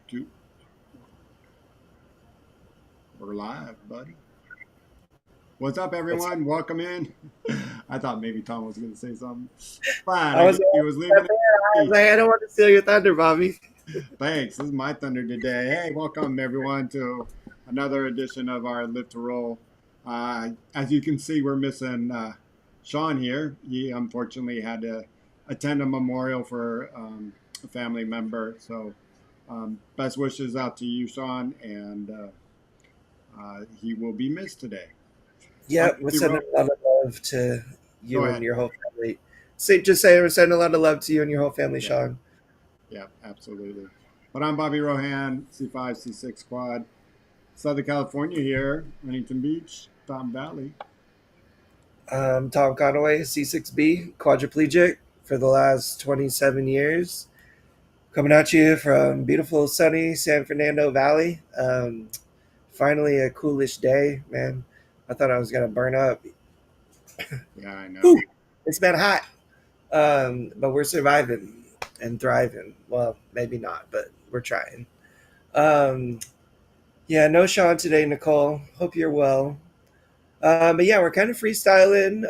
Two, we're live, buddy. What's up, What's everyone? Welcome in. I thought maybe Tom was going to say something, but I I was guess he was leaving it to me. I don't want to steal your thunder, Bobby. Thanks. This is my thunder today. Hey, welcome everyone to another edition of our Live to Roll. As you can see, we're missing Shawn here. He unfortunately had to attend a memorial for a family member. So, best wishes out to you, Shawn, and he will be missed today. I'm Yeah, we're Bobby Ro- sending a lot of love to Go you and ahead. your whole family. Say we're sending a lot of love to you and your whole family, Yeah. Sean. Yeah, absolutely. But I'm Bobby Rohan, C5, C6 Quad, Southern California here, Huntington Beach, Tom Valley. Tom Conaway, C6B, quadriplegic for the last 27 years. Coming at you from beautiful, sunny San Fernando Valley. Finally, a coolish day, man. I thought I was going to burn up. Yeah, I Whew, know. it's been hot. But we're surviving and thriving. Well, maybe not, but we're trying. Um, yeah, no Sean today, Nicole. Hope you're well. But yeah, we're kind of freestyling.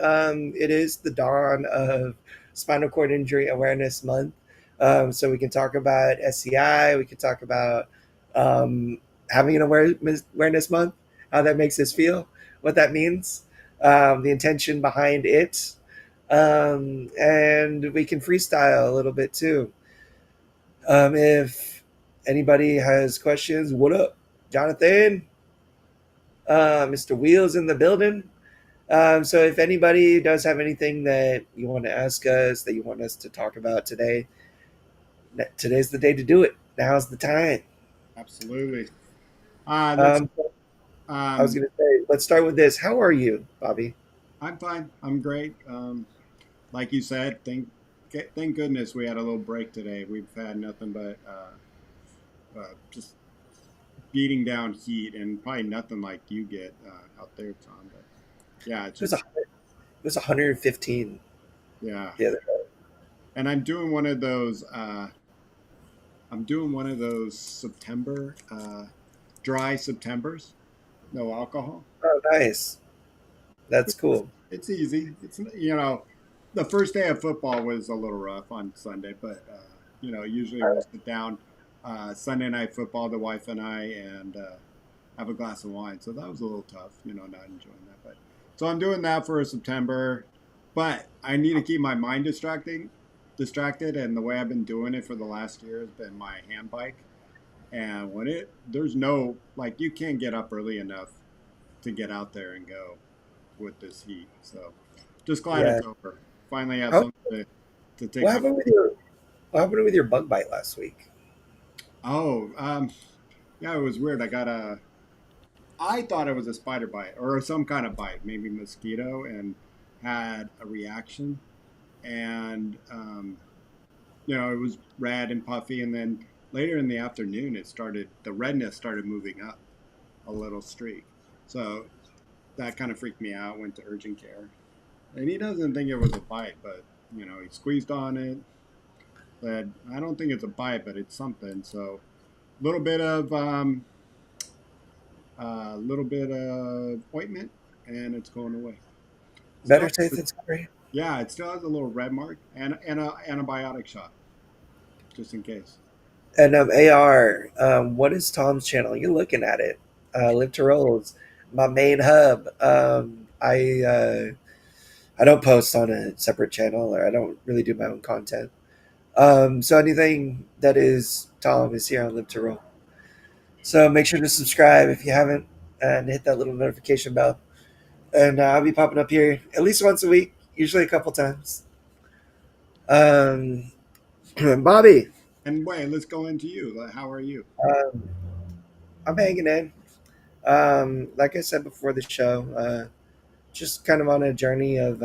It is the dawn of Spinal Cord Injury Awareness Month. So we can talk about SCI, we can talk about having an awareness month, how that makes us feel, what that means, the intention behind it. And we can freestyle a little bit too. If anybody has questions, what up, Jonathan? Mr. Wheels in the building. So if anybody does have anything that you want to ask us, that you want us to talk about today, today's the day to do it. Now's the time. Absolutely. Let's. Um, I was Um, going to say, let's start with this. How are you, Bobby? I'm fine. I'm great. Like you said, thank goodness we had a little break today. We've had nothing but just beating down heat, and probably nothing like you get out there, Tom. But yeah, it's It was a, just it was 115 yeah. the other day. And I'm doing one of those. I'm doing one of those September dry Septembers, no alcohol. Oh, nice. That's cool. It's easy. It's the first day of football was a little rough on Sunday, but usually we'll sit down Sunday night football, the wife and I, and have a glass of wine. So that was a little tough, not enjoying that. But so I'm doing that for September, but I need to keep my mind distracted, and the way I've been doing it for the last year has been my hand bike. And there's no, like, you can't get up early enough to get out there and go with this heat. So just glad Yeah. it's over. Finally have How, something to take what my. happened with your What happened with your bug bite last week? Oh, yeah, it was weird. I thought it was a spider bite or some kind of bite, maybe mosquito, and had a reaction. And, it was red and puffy. And then later in the afternoon, the redness started moving up a little streak. So that kind of freaked me out. Went to urgent care, and he doesn't think it was a bite, but he squeezed on it. Said, I don't think it's a bite, but it's something. So a little bit of ointment, and it's going away. Still, Better safe than sorry. yeah, it still has a little red mark and a antibiotic shot just in case. And AR, what is Tom's channel? You're looking at it. Live to Rolls, my main hub. I don't post on a separate channel, or I don't really do my own content. So anything that is Tom is here on Live to Roll. So make sure to subscribe if you haven't, and hit that little notification bell. And I'll be popping up here at least once a week, usually a couple times. Um, Bobby, And wait, let's go into you. How are you? um, I'm hanging in. Like I said before the show, just kind of on a journey of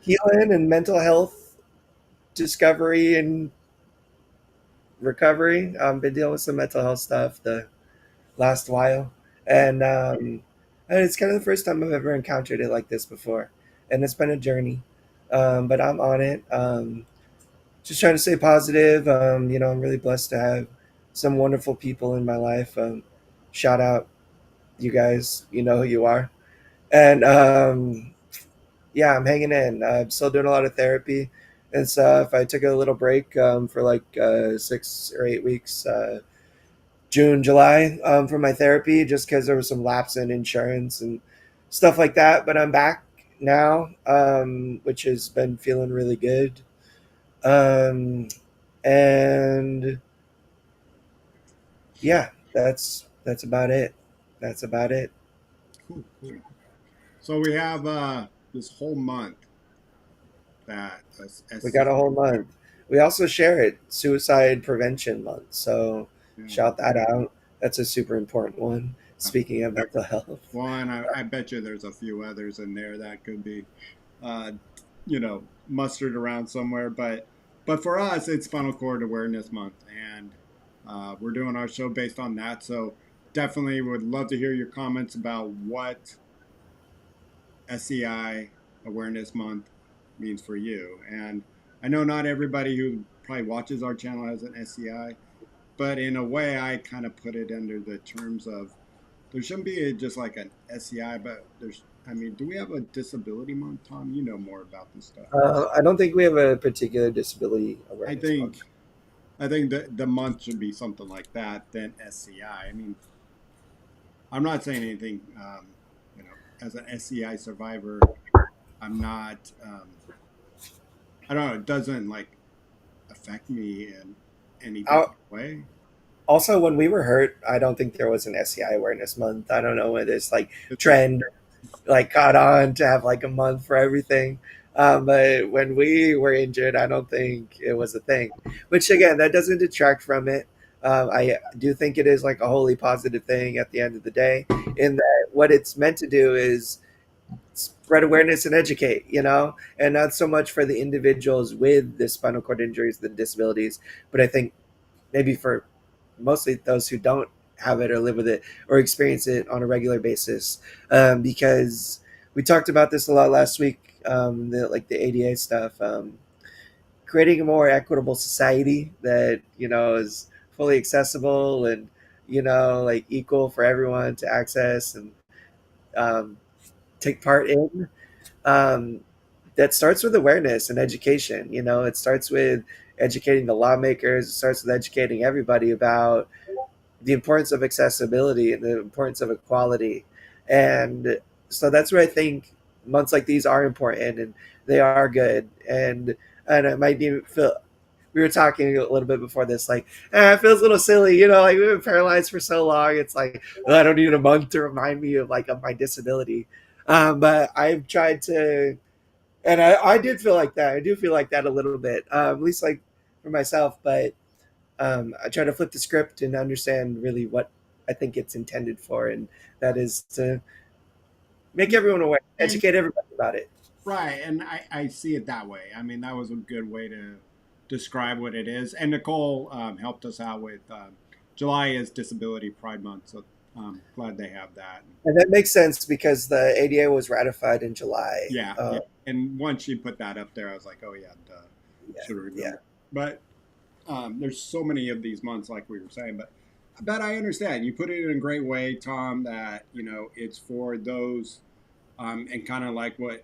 healing and mental health discovery and recovery. I've been dealing with some mental health stuff the last while, and it's kind of the first time I've ever encountered it like this before, and it's been a journey. But I'm on it. Just trying to stay positive. I'm really blessed to have some wonderful people in my life. Shout out you guys, you know who you are. And yeah, I'm hanging in. I'm still doing a lot of therapy and stuff. I took a little break for like 6 or 8 weeks, June, July, for my therapy, just because there was some lapse in insurance and stuff like that. But I'm back now, which has been feeling really good. Um, and yeah, that's about it. That's about it. Cool, cool. So we have this whole month that We got SC. a whole month. We also share it, Suicide Prevention Month. So Yeah. shout that out. That's a super important one. Speaking of mental health. One, I bet you there's a few others in there that could be, uh, mustered around somewhere. But for us, it's Spinal Cord Awareness Month, and we're doing our show based on that. So definitely would love to hear your comments about what SCI Awareness Month means for you. And I know not everybody who probably watches our channel has an SCI, but in a way, I kind of put it under the terms of there shouldn't be just like an SCI, but there's, I mean, do we have a disability month, Tom? You know more about this stuff. I don't think we have a particular disability I awareness month. think, I think the month should be something like that than SCI. I mean, I'm not saying anything, as an SCI survivor, I'm not, I don't know, it doesn't like affect me in any Uh, different way. Also, when we were hurt, I don't think there was an SCI awareness month. I don't know what this like It's just, trend like caught on to have like a month for everything. But when we were injured, I don't think it was a thing. Which again, that doesn't detract from it. I do think it is like a wholly positive thing at the end of the day. In that, what it's meant to do is spread awareness and educate, and not so much for the individuals with the spinal cord injuries, the disabilities, but I think maybe for mostly those who don't have it or live with it or experience it on a regular basis. Because we talked about this a lot last week, like the ADA stuff, creating a more equitable society that is fully accessible and like equal for everyone to access and um, take part in. Um, that starts with awareness and education. It starts with educating the lawmakers. It starts with educating everybody about the importance of accessibility and the importance of equality. And so that's where I think months like these are important and they are good. And it might be feel we were talking a little bit before this, like, it feels a little silly, like we've been paralyzed for so long. It's like, oh, I don't need a month to remind me of my disability. But I've tried to, and I did feel like that. I do feel like that a little bit, at least like for myself. But I try to flip the script and understand really what I think it's intended for, and that is to make everyone aware, and educate everybody about it. right, and I see it that way. I mean, that was a good way to describe what it is. And Nicole helped us out with July is Disability Pride Month, so glad they have that. And that makes sense because the ADA was ratified in July. Yeah, yeah. And once she put that up there, I was like, oh yeah, duh, Yeah, should have yeah. remembered. But there's so many of these months, like we were saying. But I understand you put it in a great way, Tom. That it's for those, and kind of like what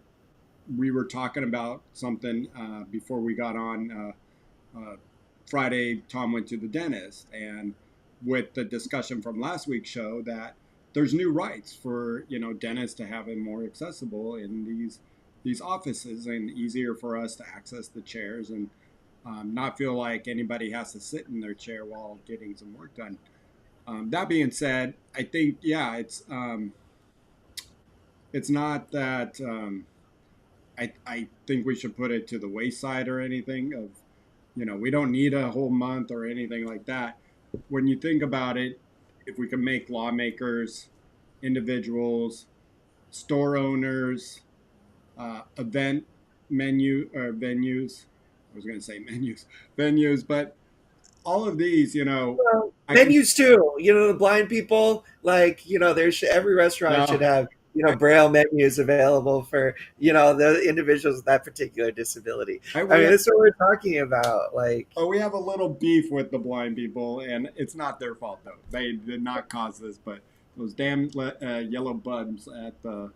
we were talking about something before we got on Friday. Tom went to the dentist, and with the discussion from last week's show that there's new rights for dentists to have it more accessible in these offices and easier for us to access the chairs and not feel like anybody has to sit in their chair while getting some work done. That being said, I think it's not that I think we should put it to the wayside or anything of we don't need a whole month or anything like that. When you think about it, if we can make lawmakers, individuals, store owners, event menu or venues, I was going to say menus, venues, but all of these, Well, I can menus too. The blind people, like, every restaurant should no, have. braille menus available for the individuals with that particular disability. I I we mean, have, that's what we're talking about. Like, oh, we have a little beef with the blind people, and it's not their fault though. They did not cause this, but those damn yellow buttons at the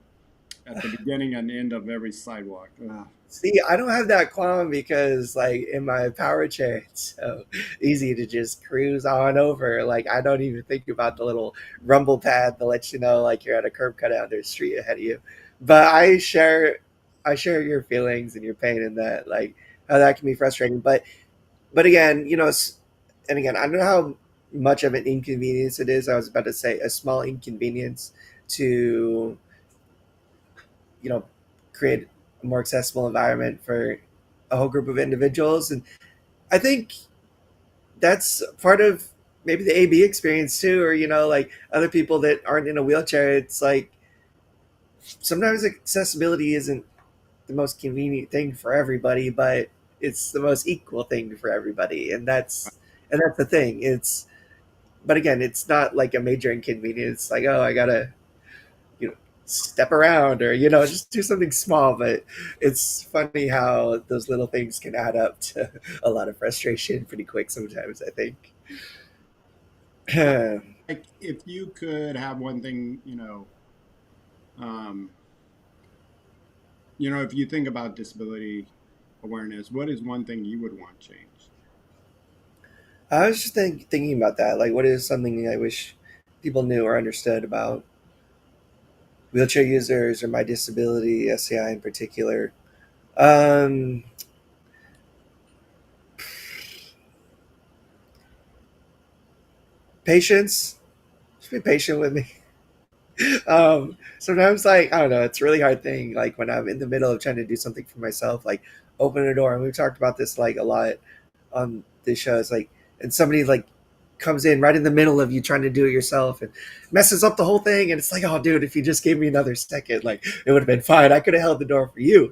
beginning and end of every sidewalk. Ugh. see, I don't have that qualm because, like, in my power chair, it's so easy to just cruise on over. Like, I don't even think about the little rumble pad that lets you know, like, you're at a curb cut out there's a street ahead of you. But I share your feelings and your pain in that, like, how that can be frustrating. But again, and again, I don't know how much of an inconvenience it is. I was about to say a small inconvenience to you know create a more accessible environment for a whole group of individuals. And I think that's part of maybe the AB experience too, or like other people that aren't in a wheelchair. It's like sometimes accessibility isn't the most convenient thing for everybody, but it's the most equal thing for everybody, and that's the thing. But again, it's not like a major inconvenience. Like, oh, I gotta step around, or just do something small. But it's funny how those little things can add up to a lot of frustration pretty quick sometimes, I think. Like if you could have one thing, um, if you think about disability awareness, what is one thing you would want changed? I was just thinking about that. Like, what is something I wish people knew or understood about wheelchair users or my disability, SCI in particular? Um, Patience. Just be patient with me. Sometimes, like, I don't know, it's a really hard thing. Like when I'm in the middle of trying to do something for myself, like open a door, and we've talked about this like a lot on this show. It's like, and somebody like comes in right in the middle of you trying to do it yourself and messes up the whole thing. And it's like, oh, dude, if you just gave me another second, like it would have been fine. I could have held the door for you,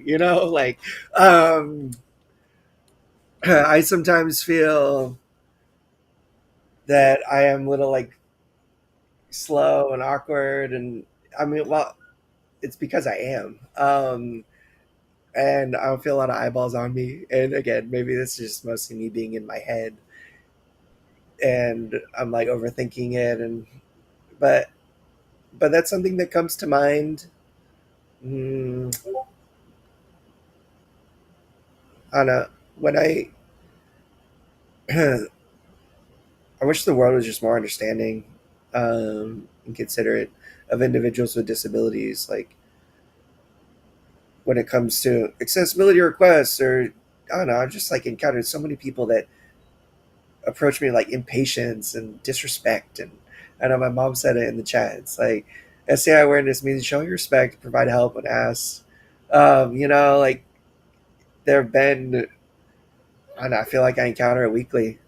Like, I sometimes feel that I am a little like slow and awkward, and I mean, well, it's because I am. And I don't feel a lot of eyeballs on me. And again, maybe this is just mostly me being in my head, and I'm like overthinking it. And but that's something that comes to mind. Mm, I don't know. When I wish the world was just more understanding, and considerate of individuals with disabilities. Like when it comes to accessibility requests, or I don't know, I've just like encountered so many people that approach me like impatience and disrespect. And I know my mom said it in the chat. It's like SCI awareness means showing respect, provide help when asked. Like there have been, I don't know, I feel like I encounter it weekly.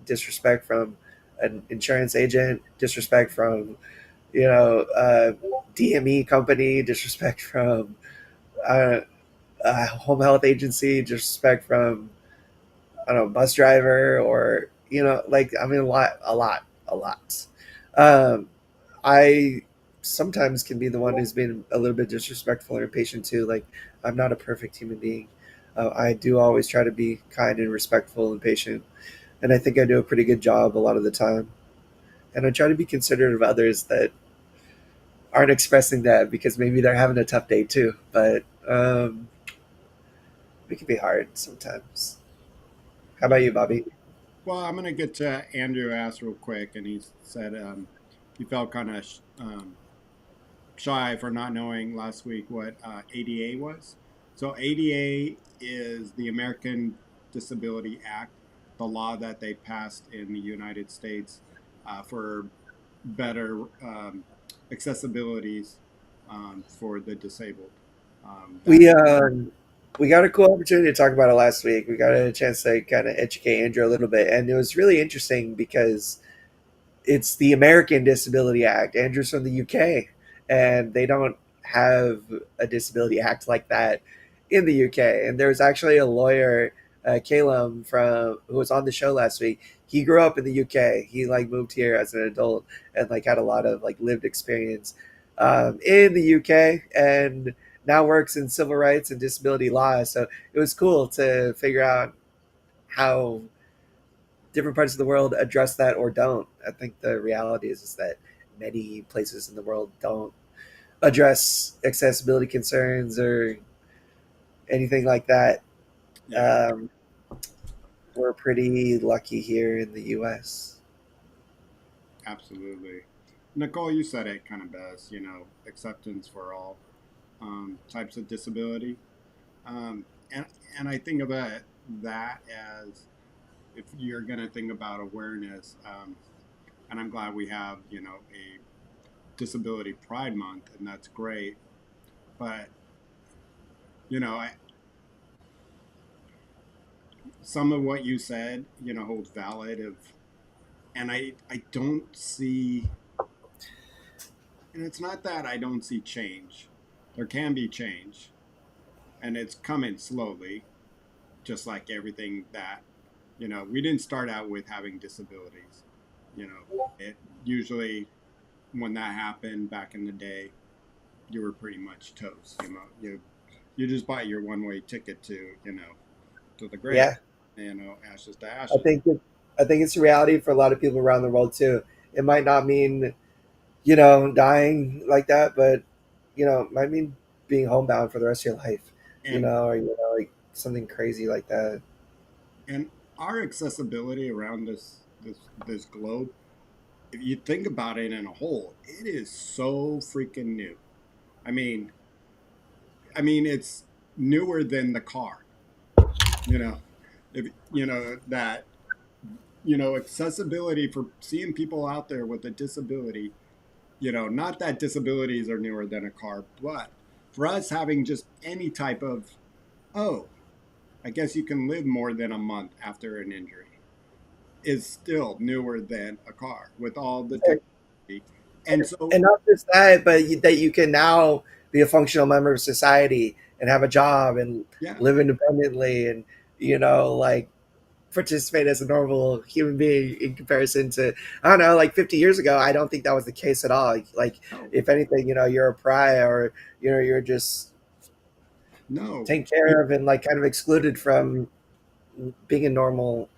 Disrespect from an insurance agent, disrespect from DME company, disrespect from uh, a home health agency, disrespect from I don't know, bus driver, or like I mean a lot. Um, I sometimes can be the one who's been a little bit disrespectful or impatient too. Like I'm not a perfect human being. I do always try to be kind and respectful and patient, and I think I do a pretty good job a lot of the time. And I try to be considerate of others that aren't expressing that because maybe they're having a tough day too. But it can be hard sometimes. How about you, Bobby? Well, I'm going to get to Andrew asked real quick, and he said he felt kind of shy for not knowing last week what ADA was. So ADA is the American Disability Act, the law that they passed in the United States for better accessibilities for the disabled. That We we got a cool opportunity to talk about it last week. We got a chance to kind of educate Andrew a little bit, and it was really interesting because it's the American Disability Act. Andrew's from the UK, and they don't have a disability act like that in the UK. And there was actually a lawyer, Calum, from who was on the show last week. He grew up in the UK. He like moved here as an adult and like had a lot of like lived experience. in the UK, and now works in civil rights and disability law. So it was cool to figure out how different parts of the world address that or don't. I think the reality is that many places in the world don't address accessibility concerns or anything like that. Yeah, Um, we're pretty lucky here in the U.S. absolutely. Nicole, you said it kind of best. Acceptance for all types of disability. Um, and and I think about that as, if you're going to think about awareness, and I'm glad we have a Disability Pride Month, and that's great. But I, some of what you said, holds valid. And I don't see, and it's not that I don't see change. There can be change, and it's coming slowly, just like everything that we didn't start out with having disabilities. It usually, when that happened back in the day, you were pretty much toast. You just buy your one way ticket to the grave. Yeah, Ashes to I ashes. think it, I think it's a reality for a lot of people around the world too. It might not mean dying like that, but it might mean being homebound for the rest of your life. And Or like something crazy like that. and our accessibility around this globe, if you think about it in a whole, it is so freaking new. I mean, it's newer than the car. You know, if that accessibility for seeing people out there with a disability. Not that disabilities are newer than a car, but for us having just any type of, oh, I guess you can live more than a month after an injury, is still newer than a car with all the technology. And so, And not just that, but that you can now be a functional member of society and have a job and yeah, live independently and like participate as a normal human being in comparison to, I don't know, like 50 years ago. I don't think that was the case at all. Like no, if anything, you're a pariah, or you're just no, taken care of and like kind of excluded from being a normal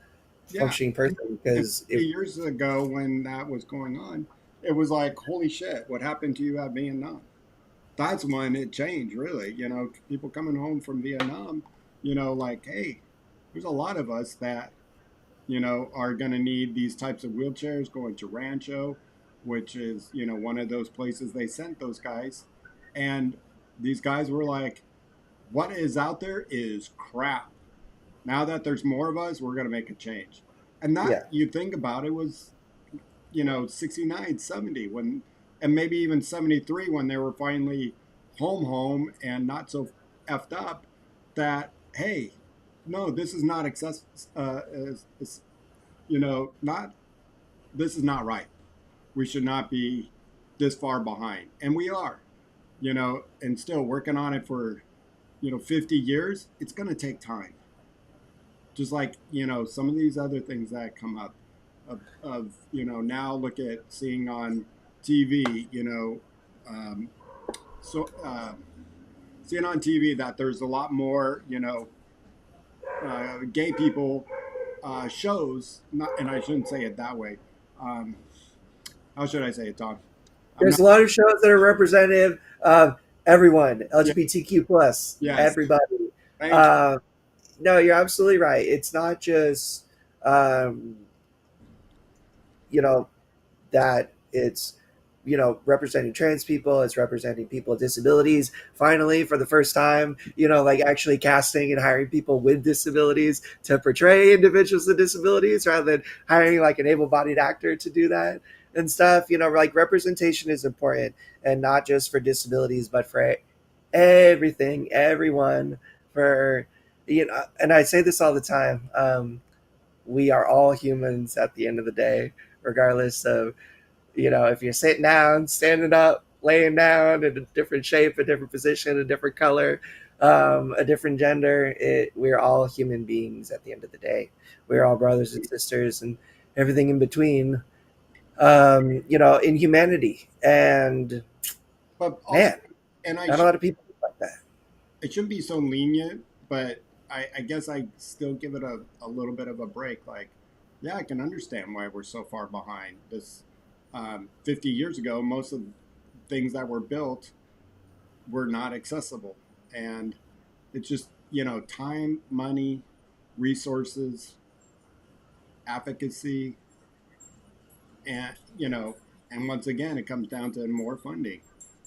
yeah. functioning And, person and because 50 years ago, when that was going on, it was like, holy shit, what happened to you at Vietnam? That's when it changed, really. People coming home from Vietnam, like, hey, there's a lot of us that are going to need these types of wheelchairs going to Rancho, which is, one of those places they sent those guys. And these guys were like, what is out there is crap. Now that there's more of us, we're going to make a change. And that, yeah, you think about it, was, 69, 70 when, and maybe even 73 when they were finally home and not so effed up that, hey, no, this is not access, not, this is not right. We should not be this far behind. And we are, and still working on it for, 50 years. It's going to take time. Just like, some of these other things that come up of now look at seeing on TV, so seeing on TV that there's a lot more, gay people shows, not, and I shouldn't say it that way. Um, how should I say it, Tom? I'm there's not. a lot of shows that are representative of everyone, Yeah. LGBTQ plus, Yes. everybody. Thank you. Uh, no, you're absolutely right. It's not just um, you know that it's representing trans people, it's representing people with disabilities, finally for the first time, like actually casting and hiring people with disabilities to portray individuals with disabilities rather than hiring like an able-bodied actor to do that and stuff. Like representation is important, and not just for disabilities but for everything, everyone, for and I say this all the time. We are all humans at the end of the day, regardless of if you're sitting down, standing up, laying down in a different shape, a different position, a different color, a different gender. We're all human beings at the end of the day. We're all brothers and sisters and everything in between, in humanity. And but also, Man, and I not a should lot of people think like that. it shouldn't be so lenient, but I guess I still give it a little bit of a break. Like, yeah, I can understand why we're so far behind. 50 years ago, most of the things that were built were not accessible. And it's just, time, money, resources, advocacy, and, and once again, it comes down to more funding.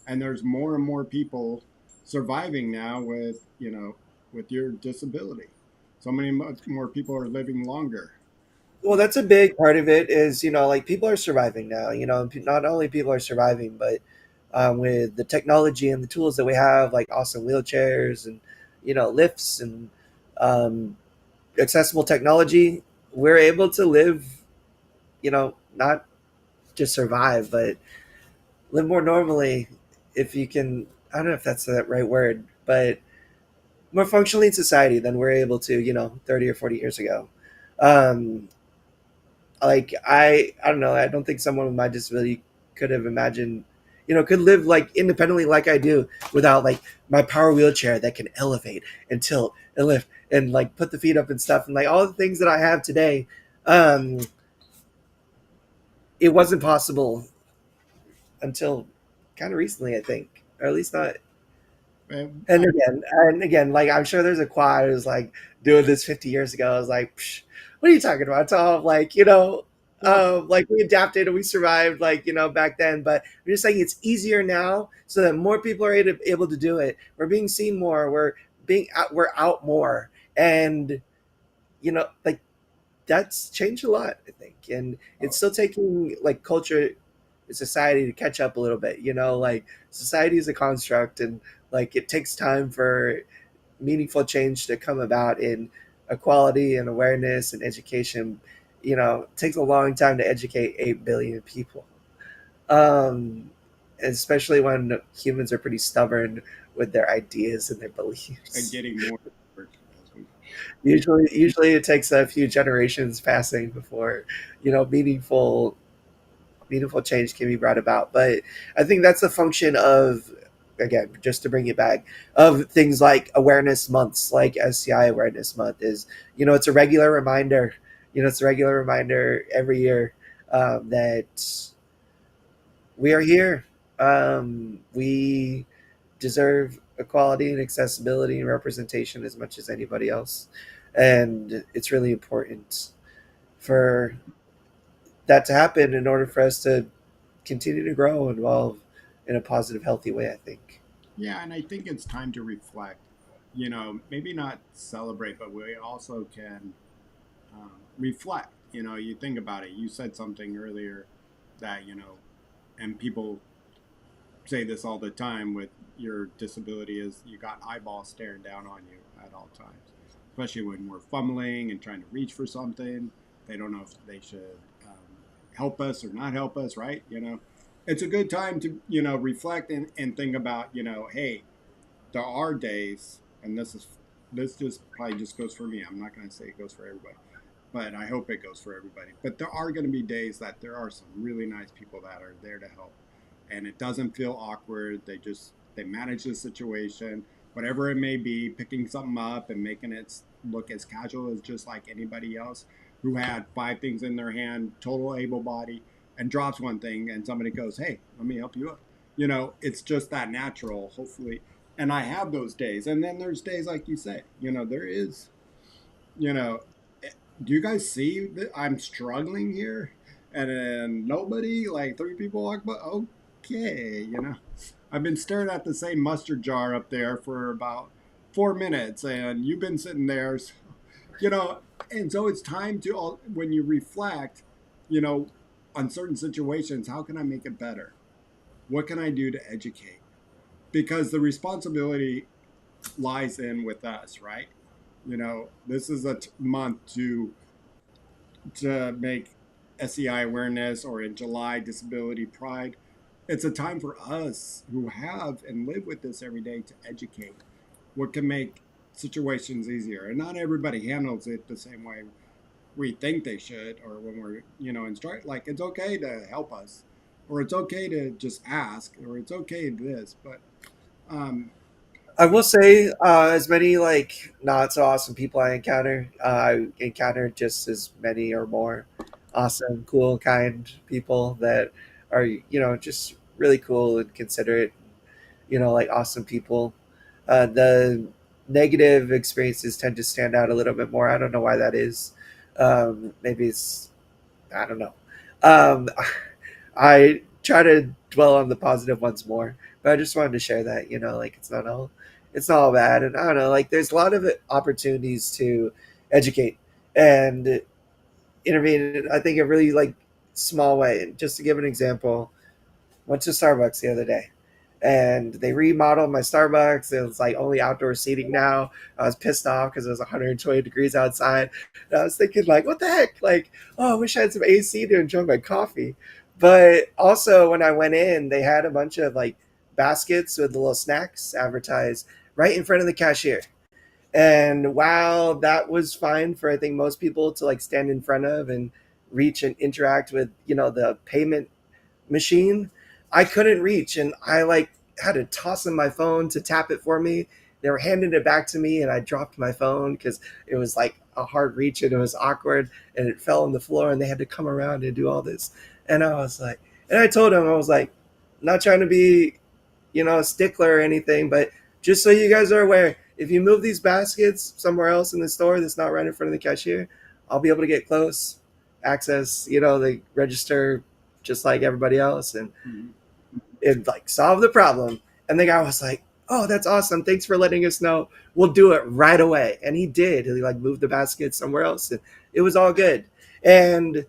And there's more and more people surviving now with your disability. So many more people are living longer. Well, that's a big part of it. Is like people are surviving now. Not only people are surviving, but with the technology and the tools that we have, like awesome wheelchairs and lifts and um, accessible technology, we're able to live. Not just survive, but live more normally. If you can, I don't know if that's the right word, but more functionally in society than we're able to, 30 or 40 years ago. Um, like I don't know, I don't think someone with my disability could have imagined, could live like independently like I do without like my power wheelchair that can elevate and tilt and lift and like put the feet up and stuff and like all the things that I have today. Um, it wasn't possible until kind of recently, I think, or at least not. And And again, like I'm sure there's a quad who's like doing this 50 years ago. I was like, Psh, what are you talking about, Tom? Like, well, like we adapted and we survived, like, back then. But I'm just saying it's easier now so that more people are able to do it. We're being seen more. We're out more. And, like that's changed a lot, I think. And it's still taking like culture and society to catch up a little bit, like society is a construct and like it takes time for meaningful change to come about in equality and awareness and education. It takes a long time to educate 8 billion people. Um, especially when humans are pretty stubborn with their ideas and their and beliefs. getting more as we Usually it takes a few generations passing before, meaningful change can be brought about. But I think that's a function of, again, just to bring it back, of things like awareness months, like SCI Awareness Month is, it's a regular reminder. It's a regular reminder every year that we are here. We deserve equality and accessibility and representation as much as anybody else. And it's really important for that to happen in order for us to continue to grow and evolve in a positive, healthy way, I think. Yeah, and I think it's time to reflect. Maybe not celebrate, but we also can reflect. You think about it. You said something earlier that and people say this all the time with your disability is you got eyeballs staring down on you at all times, especially when we're fumbling and trying to reach for something. They don't know if they should help us or not help us, right? It's a good time to reflect and think about hey, there are days, and this just probably just goes for me. I'm not going to say it goes for everybody, but I hope it goes for everybody. But there are going to be days that there are some really nice people that are there to help, and it doesn't feel awkward. They manage the situation, whatever it may be, picking something up and making it look as casual as just like anybody else who had five things in their hand, total able body, and drops one thing, and somebody goes, "Hey, let me help you up." It's just that natural, hopefully. And I have those days, and then there's days like you say, there is you know, do you guys see that I'm struggling here? And then nobody, like three people walk by. Okay, I've been staring at the same mustard jar up there for about 4 minutes, and you've been sitting there, you know. And so it's time to, when you reflect, you know, on certain situations, how can I make it better? What can I do to educate? Because the responsibility lies in with us, right? This is a month to make SEI awareness, or in July, Disability Pride. It's a time for us who have and live with this every day to educate what can make situations easier. And not everybody handles it the same way we think they should, or when we're, in strike. Like, it's okay to help us. or it's okay to just ask, or it's okay this. But um, I will say, as many like not so awesome people I encounter, I encounter just as many or more awesome, cool, kind people that are just really cool and considerate. Like awesome people. The negative experiences tend to stand out a little bit more. I don't know why that is. Maybe it's I don't know. Um, I try to dwell on the positive ones more, but I just wanted to share that like it's not all bad, and I don't know. Like there's a lot of opportunities to educate and intervene. I think a really like small way. Just to give an example, went to Starbucks the other day and they remodeled my Starbucks. It was like only outdoor seating now. I was pissed off because it was 120 degrees outside. And I was thinking, like, what the heck? Like, oh, I wish I had some AC to enjoy my coffee. But also, when I went in, they had a bunch of like baskets with the little snacks advertised right in front of the cashier. And while that was fine for I think most people to like stand in front of and reach and interact with, the payment machine, I couldn't reach, and I like had to toss in my phone to tap it for me. They were handing it back to me, and I dropped my phone because it was like a hard reach and it was awkward, and it fell on the floor, and they had to come around and do all this. And I was like, and I told him I was like, not trying to be, a stickler or anything, but just so you guys are aware, if you move these baskets somewhere else in the store that's not right in front of the cashier, I'll be able to get close, access, the register just like everybody else, and mhm. it like solved the problem. And the guy was like, "Oh, that's awesome! Thanks for letting us know. We'll do it right away." And he did. He like moved the basket somewhere else, and it was all good. And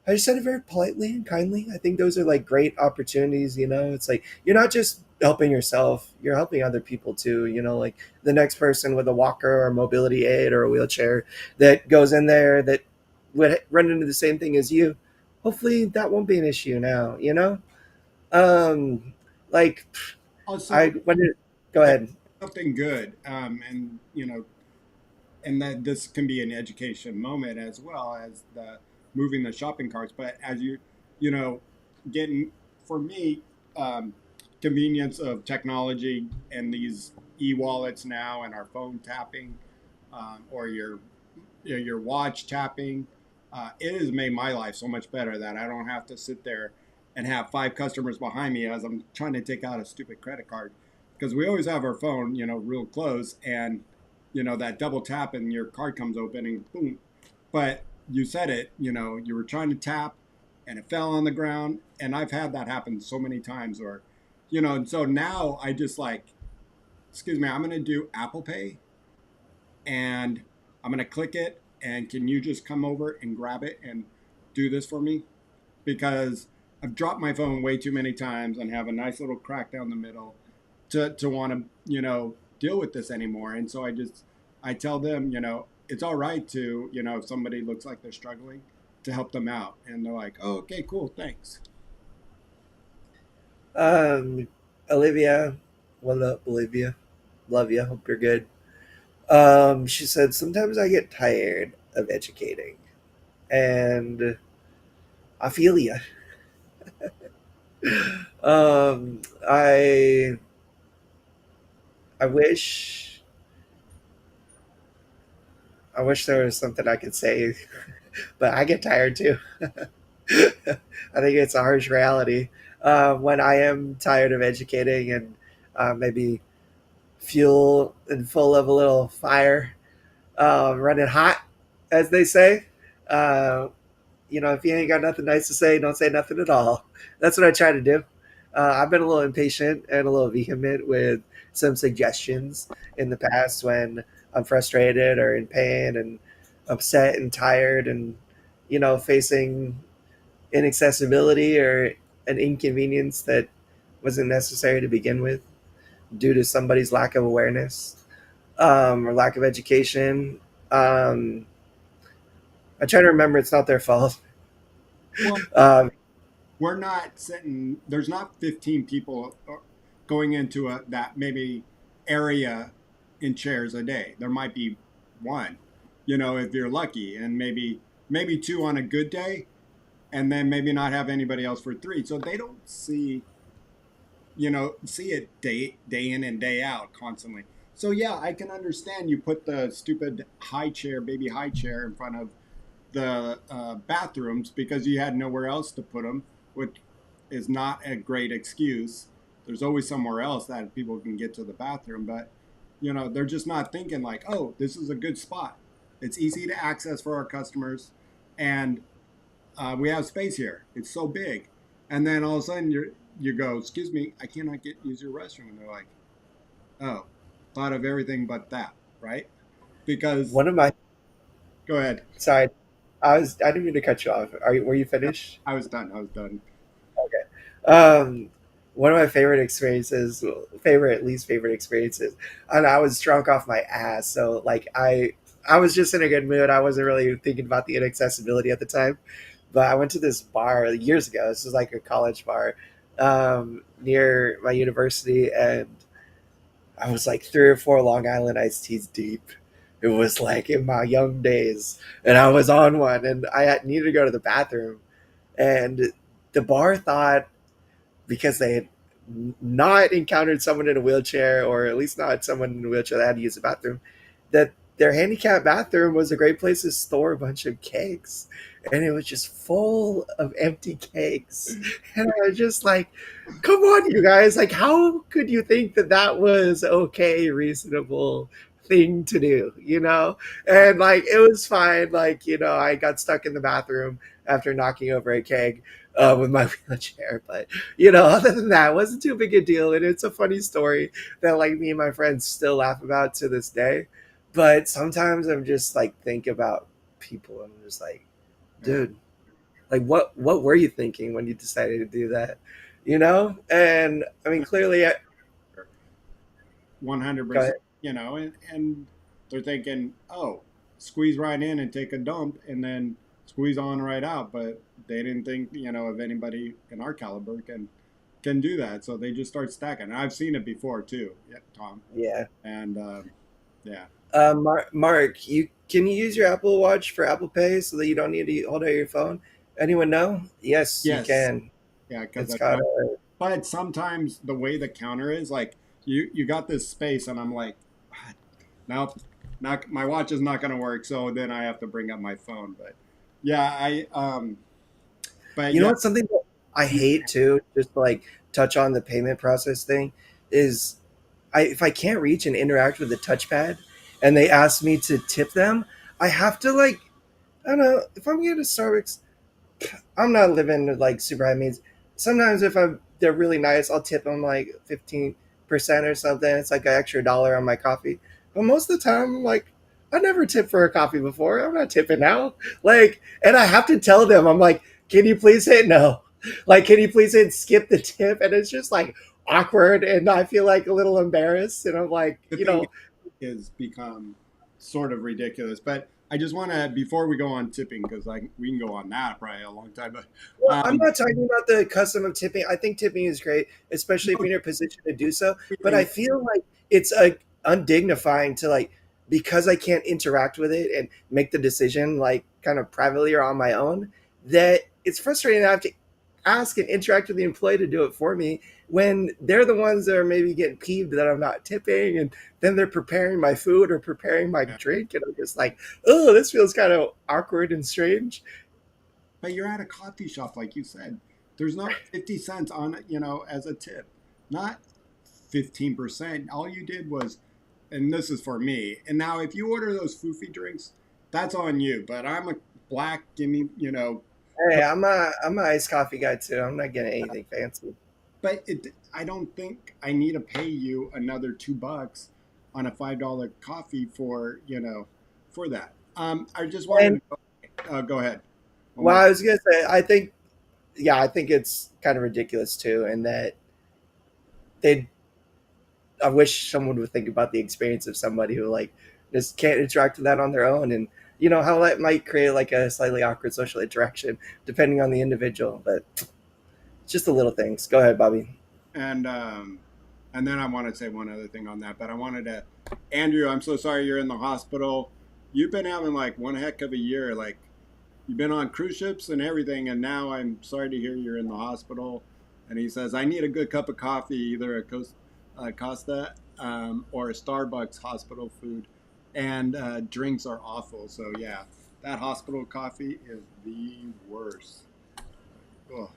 I just said it very politely and kindly. I think those are like great opportunities. It's like you're not just helping yourself; you're helping other people too. Like the next person with a walker or mobility aid or a wheelchair that goes in there that would run into the same thing as you. Hopefully, that won't be an issue now. Um, like I Also, when it, go there's ahead. something good, and and that this can be an education moment as well as the moving the shopping carts. But as you know, getting for me, um, convenience of technology and these e-wallets now and our phone tapping, or your watch tapping, it has made my life so much better that I don't have to sit there and have five customers behind me as I'm trying to take out a stupid credit card, because we always have our phone, real close, and that double tap and your card comes open and boom. But you said it, you were trying to tap and it fell on the ground, and I've had that happen so many times. Or and so now I just like, excuse me, I'm going to do Apple Pay, and I'm going to click it, and can you just come over and grab it and do this for me? Because I've dropped my phone way too many times and have a nice little crack down the middle to want to, deal with this anymore. And so I tell them, it's all right to, if somebody looks like they're struggling, to help them out. And they're like, oh, okay, cool, thanks. Um, Olivia, what up, Olivia? Love you. Hope you're good. She said sometimes I get tired of educating, and I feel you. Um, I I wish I wish there was something I could say, but I get tired too. I think it's a harsh reality. When I am tired of educating and maybe fuel and full of a little fire, running hot, as they say. Uh, if you ain't got nothing nice to say, don't say nothing at all. That's what I try to do. I've been a little impatient and a little vehement with some suggestions in the past when I'm frustrated or in pain and upset and tired and, facing inaccessibility or an inconvenience that wasn't necessary to begin with due to somebody's lack of awareness or lack of education. Um, I try to remember it's not their fault. Well, Um, we're not sitting, there's not 15 people going into that maybe area in chairs a day. There might be one, if you're lucky, and maybe two on a good day. and then maybe not have anybody else for three. So they don't see it day in and day out constantly. So yeah, I can understand you put the stupid high chair, baby high chair, in front of the bathrooms because you had nowhere else to put them, which is not a great excuse. There's always somewhere else that people can get to the bathroom, but they're just not thinking like, oh, this is a good spot. It's easy to access for our customers, and we have space here. It's so big, and then all of a sudden you go, excuse me, I cannot use your restroom, and they're like, oh, thought of everything but that, right? Because One of my go ahead. sorry, I didn't mean to cut you off. Were you No, finished? I was done. I was done. Okay. One of my favorite experiences, favorite least favorite experiences, and I was drunk off my ass. So like I was just in a good mood. I wasn't really thinking about the inaccessibility at the time. But I went to this bar years ago. This was like a college bar near my university, and I was like 3 or 4 Long Island iced teas deep. It was like in my young days, and I was on one, and needed to go to the bathroom, and the bar thought because they had not encountered someone in a wheelchair, or at least not someone in a wheelchair that had to use the bathroom, that their handicapped bathroom was a great place to store a bunch of kegs. And it was just full of empty kegs. And I was just like, come on, you guys. Like, how could you think that that was okay, reasonable thing to do, you know? And like, it was fine. Like, I got stuck in the bathroom after knocking over a keg with my wheelchair. But other than that, it wasn't too big a deal. And it's a funny story that like me and my friends still laugh about to this day. But sometimes I'm just like think about people and I'm just like, Yeah. dude, like what were you thinking when you decided to do that? And I mean clearly 100%, go ahead. and they're thinking, oh, squeeze right in and take a dump and then squeeze on right out. But they didn't think, of anybody in our caliber can do that. So they just start stacking. And I've seen it before too, yeah, Tom. Yeah. And yeah. Mark, you can you use your Apple Watch for Apple Pay so that you don't need to hold out your phone? Anyone know? Yes, you Yes. can. Yeah, because It's I've got done. a But sometimes the way the counter is, like you got this space, and I'm like, "God, now, not my watch is not going to work. So then I have to bring up my phone. But yeah, but You know yeah, what's something that I hate too, just to like touch on the payment process thing, is if I can't reach and interact with the touchpad and they ask me to tip them, I have to like I don't know, if I'm getting a Starbucks, I'm not living like super high means. Sometimes if they're really nice, I'll tip them like 15% or something. It's like an extra dollar on my coffee. But most of the time, like I never tipped for a coffee before. I'm not tipping now. Like, and I have to tell them, I'm like, can you please hit no? Like, can you please hit skip the tip? And it's just like awkward, and I feel like a little embarrassed. And I'm like, tipping has become sort of ridiculous. But I just want to, before we go on tipping, because like we can go on that probably a long time. But well, I'm um, not talking about the custom of tipping. I think tipping is great, especially if no, you're in a position to do so. But yeah, I feel like it's like undignifying to like because I can't interact with it and make the decision like kind of privately or on my own. That it's frustrating. I have to ask and interact with the employee to do it for me when they're the ones that are maybe getting peeved that I'm not tipping, and then they're preparing my food or preparing my yeah. drink, and I'm just like, oh, this feels kind of awkward and strange. But you're at a coffee shop, like you said. There's not 50 cents on it, as a tip. Not 15%. All you did was, and this is for me. And now, if you order those foofy drinks, that's on you. But I'm a black, give me, Hey, I'm an iced coffee guy too. I'm not getting anything fancy. but I don't think I need to pay you another $2 on a $5 coffee for that. I just wanted And to go ahead. One well, more. I was gonna say, I think it's kind of ridiculous too, and that they, I wish someone would think about the experience of somebody who like just can't interact with that on their own, and how that might create like a slightly awkward social interaction depending on the individual. But just the little things. Go ahead, Bobby. And and then I want to say one other thing on that, but I wanted to, Andrew, I'm so sorry you're in the hospital. You've been having like one heck of a year. Like you've been on cruise ships and everything, and now I'm sorry to hear you're in the hospital." And he says, "I need a good cup of coffee, either a Costa or a Starbucks hospital food, and drinks are awful." So yeah, that hospital coffee is the worst. Oh,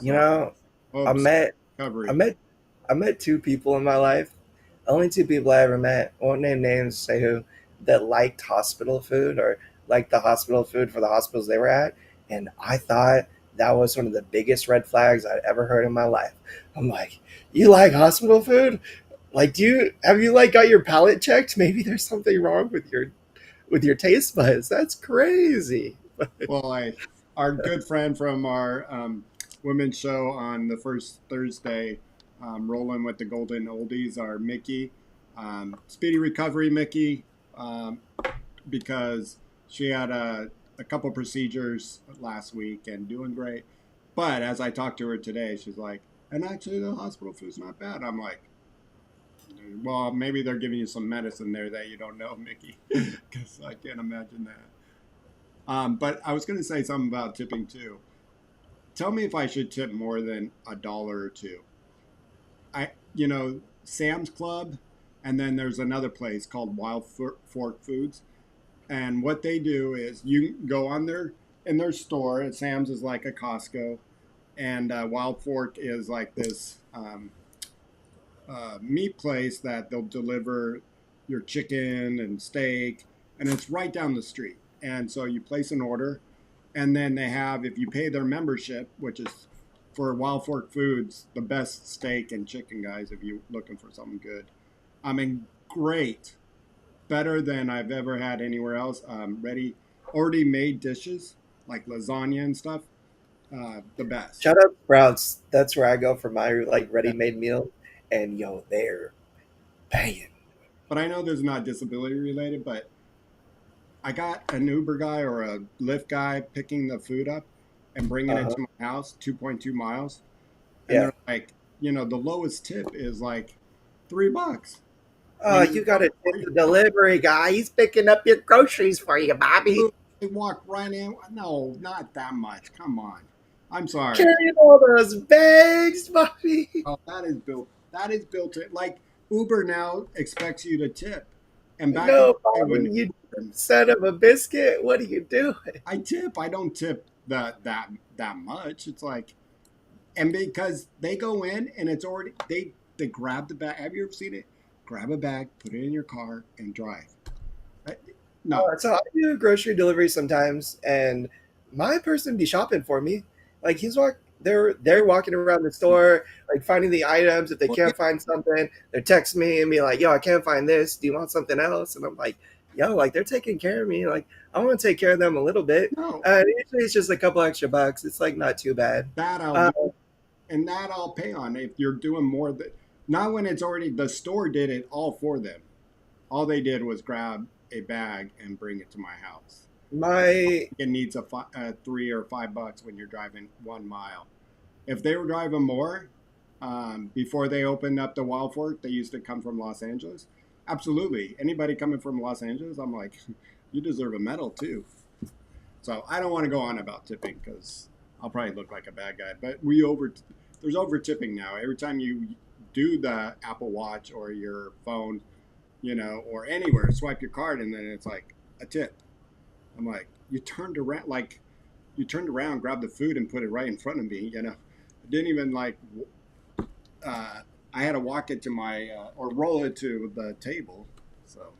You so know, I hopes met I recovery. met I met two people in my life. Only two people I ever met. Won't name names, say who, that liked hospital food or liked the hospital food for the hospitals they were at. And I thought that was one of the biggest red flags I'd ever heard in my life. I'm like, you like hospital food? Like, have you like got your palate checked? Maybe there's something wrong with your taste buds. That's crazy. Well, our good friend from our women's show on the first Thursday, rolling with the Golden Oldies, our Mickey, speedy recovery, Mickey, because she had a couple procedures last week and doing great. But as I talked to her today, she's like, "And actually, the hospital food's not bad." I'm like, "Well, maybe they're giving you some medicine there that you don't know, Mickey, because I can't imagine that." But I was going to say something about tipping too. Tell me if I should tip more than $1 or two. Sam's Club, and then there's another place called Wild Fork Foods. And what they do is you go on their in their store. And Sam's is like a Costco, and Wild Fork is like this meat place that they'll deliver your chicken and steak, and it's right down the street. And so you place an order, and then they have, if you pay their membership, which is for Wild Fork Foods, the best steak and chicken, guys, if you're looking for something good. I mean, great, better than I've ever had anywhere else. Already made dishes like lasagna and stuff. The best. Shout out Sprouts. That's where I go for my like ready-made meal. And yo, they're banging. But I know there's not disability related, but I got an Uber guy or a Lyft guy picking the food up and bringing it Uh-huh. to my house, 2.2 miles. And Yeah. they're like, the lowest tip is like $3. Oh, And you you gotta tip know, the delivery guy. He's picking up your groceries for you, Bobby. they walk right in. No, not that much. Come on. I'm sorry. Carrying all those bags, Bobby. Oh, that is built. That is built in. Like Uber now expects you to tip, and back in No, the day when Bobby, you son of a biscuit. What are you doing? I tip, I don't tip that much. It's like, and because they go in and it's already they grab the bag. Have you ever seen it? Grab a bag, put it in your car, and drive. Uh, No, So I do grocery delivery sometimes, and my person be shopping for me. Like they're walking around the store, like finding the items. If they well, yeah, can't find something, they text me and be like, "Yo, I can't find this. Do you want something else?" And I'm like, "Yo, like they're taking care of me. Like I want to take care of them a little bit." no, And usually it's just a couple extra bucks. It's like not too bad. that I'll Uh, do, and that I'll pay on if you're doing more than not when it's already the store did it all for them. All they did was grab a bag and bring it to my house. my It needs $3 or $5 when you're driving 1 mile. If they were driving more, before they opened up the Wild Fork, they used to come from Los Angeles. Absolutely, anybody coming from Los Angeles, I'm like, you deserve a medal too. So I don't want to go on about tipping because I'll probably look like a bad guy. But there's over tipping now. Every time you do the Apple Watch or your phone, or anywhere, swipe your card, and then it's like a tip. I'm like, you turned around, grabbed the food, and put it right in front of me. I didn't even like. Uh, I had to walk it to my or roll it to the table. So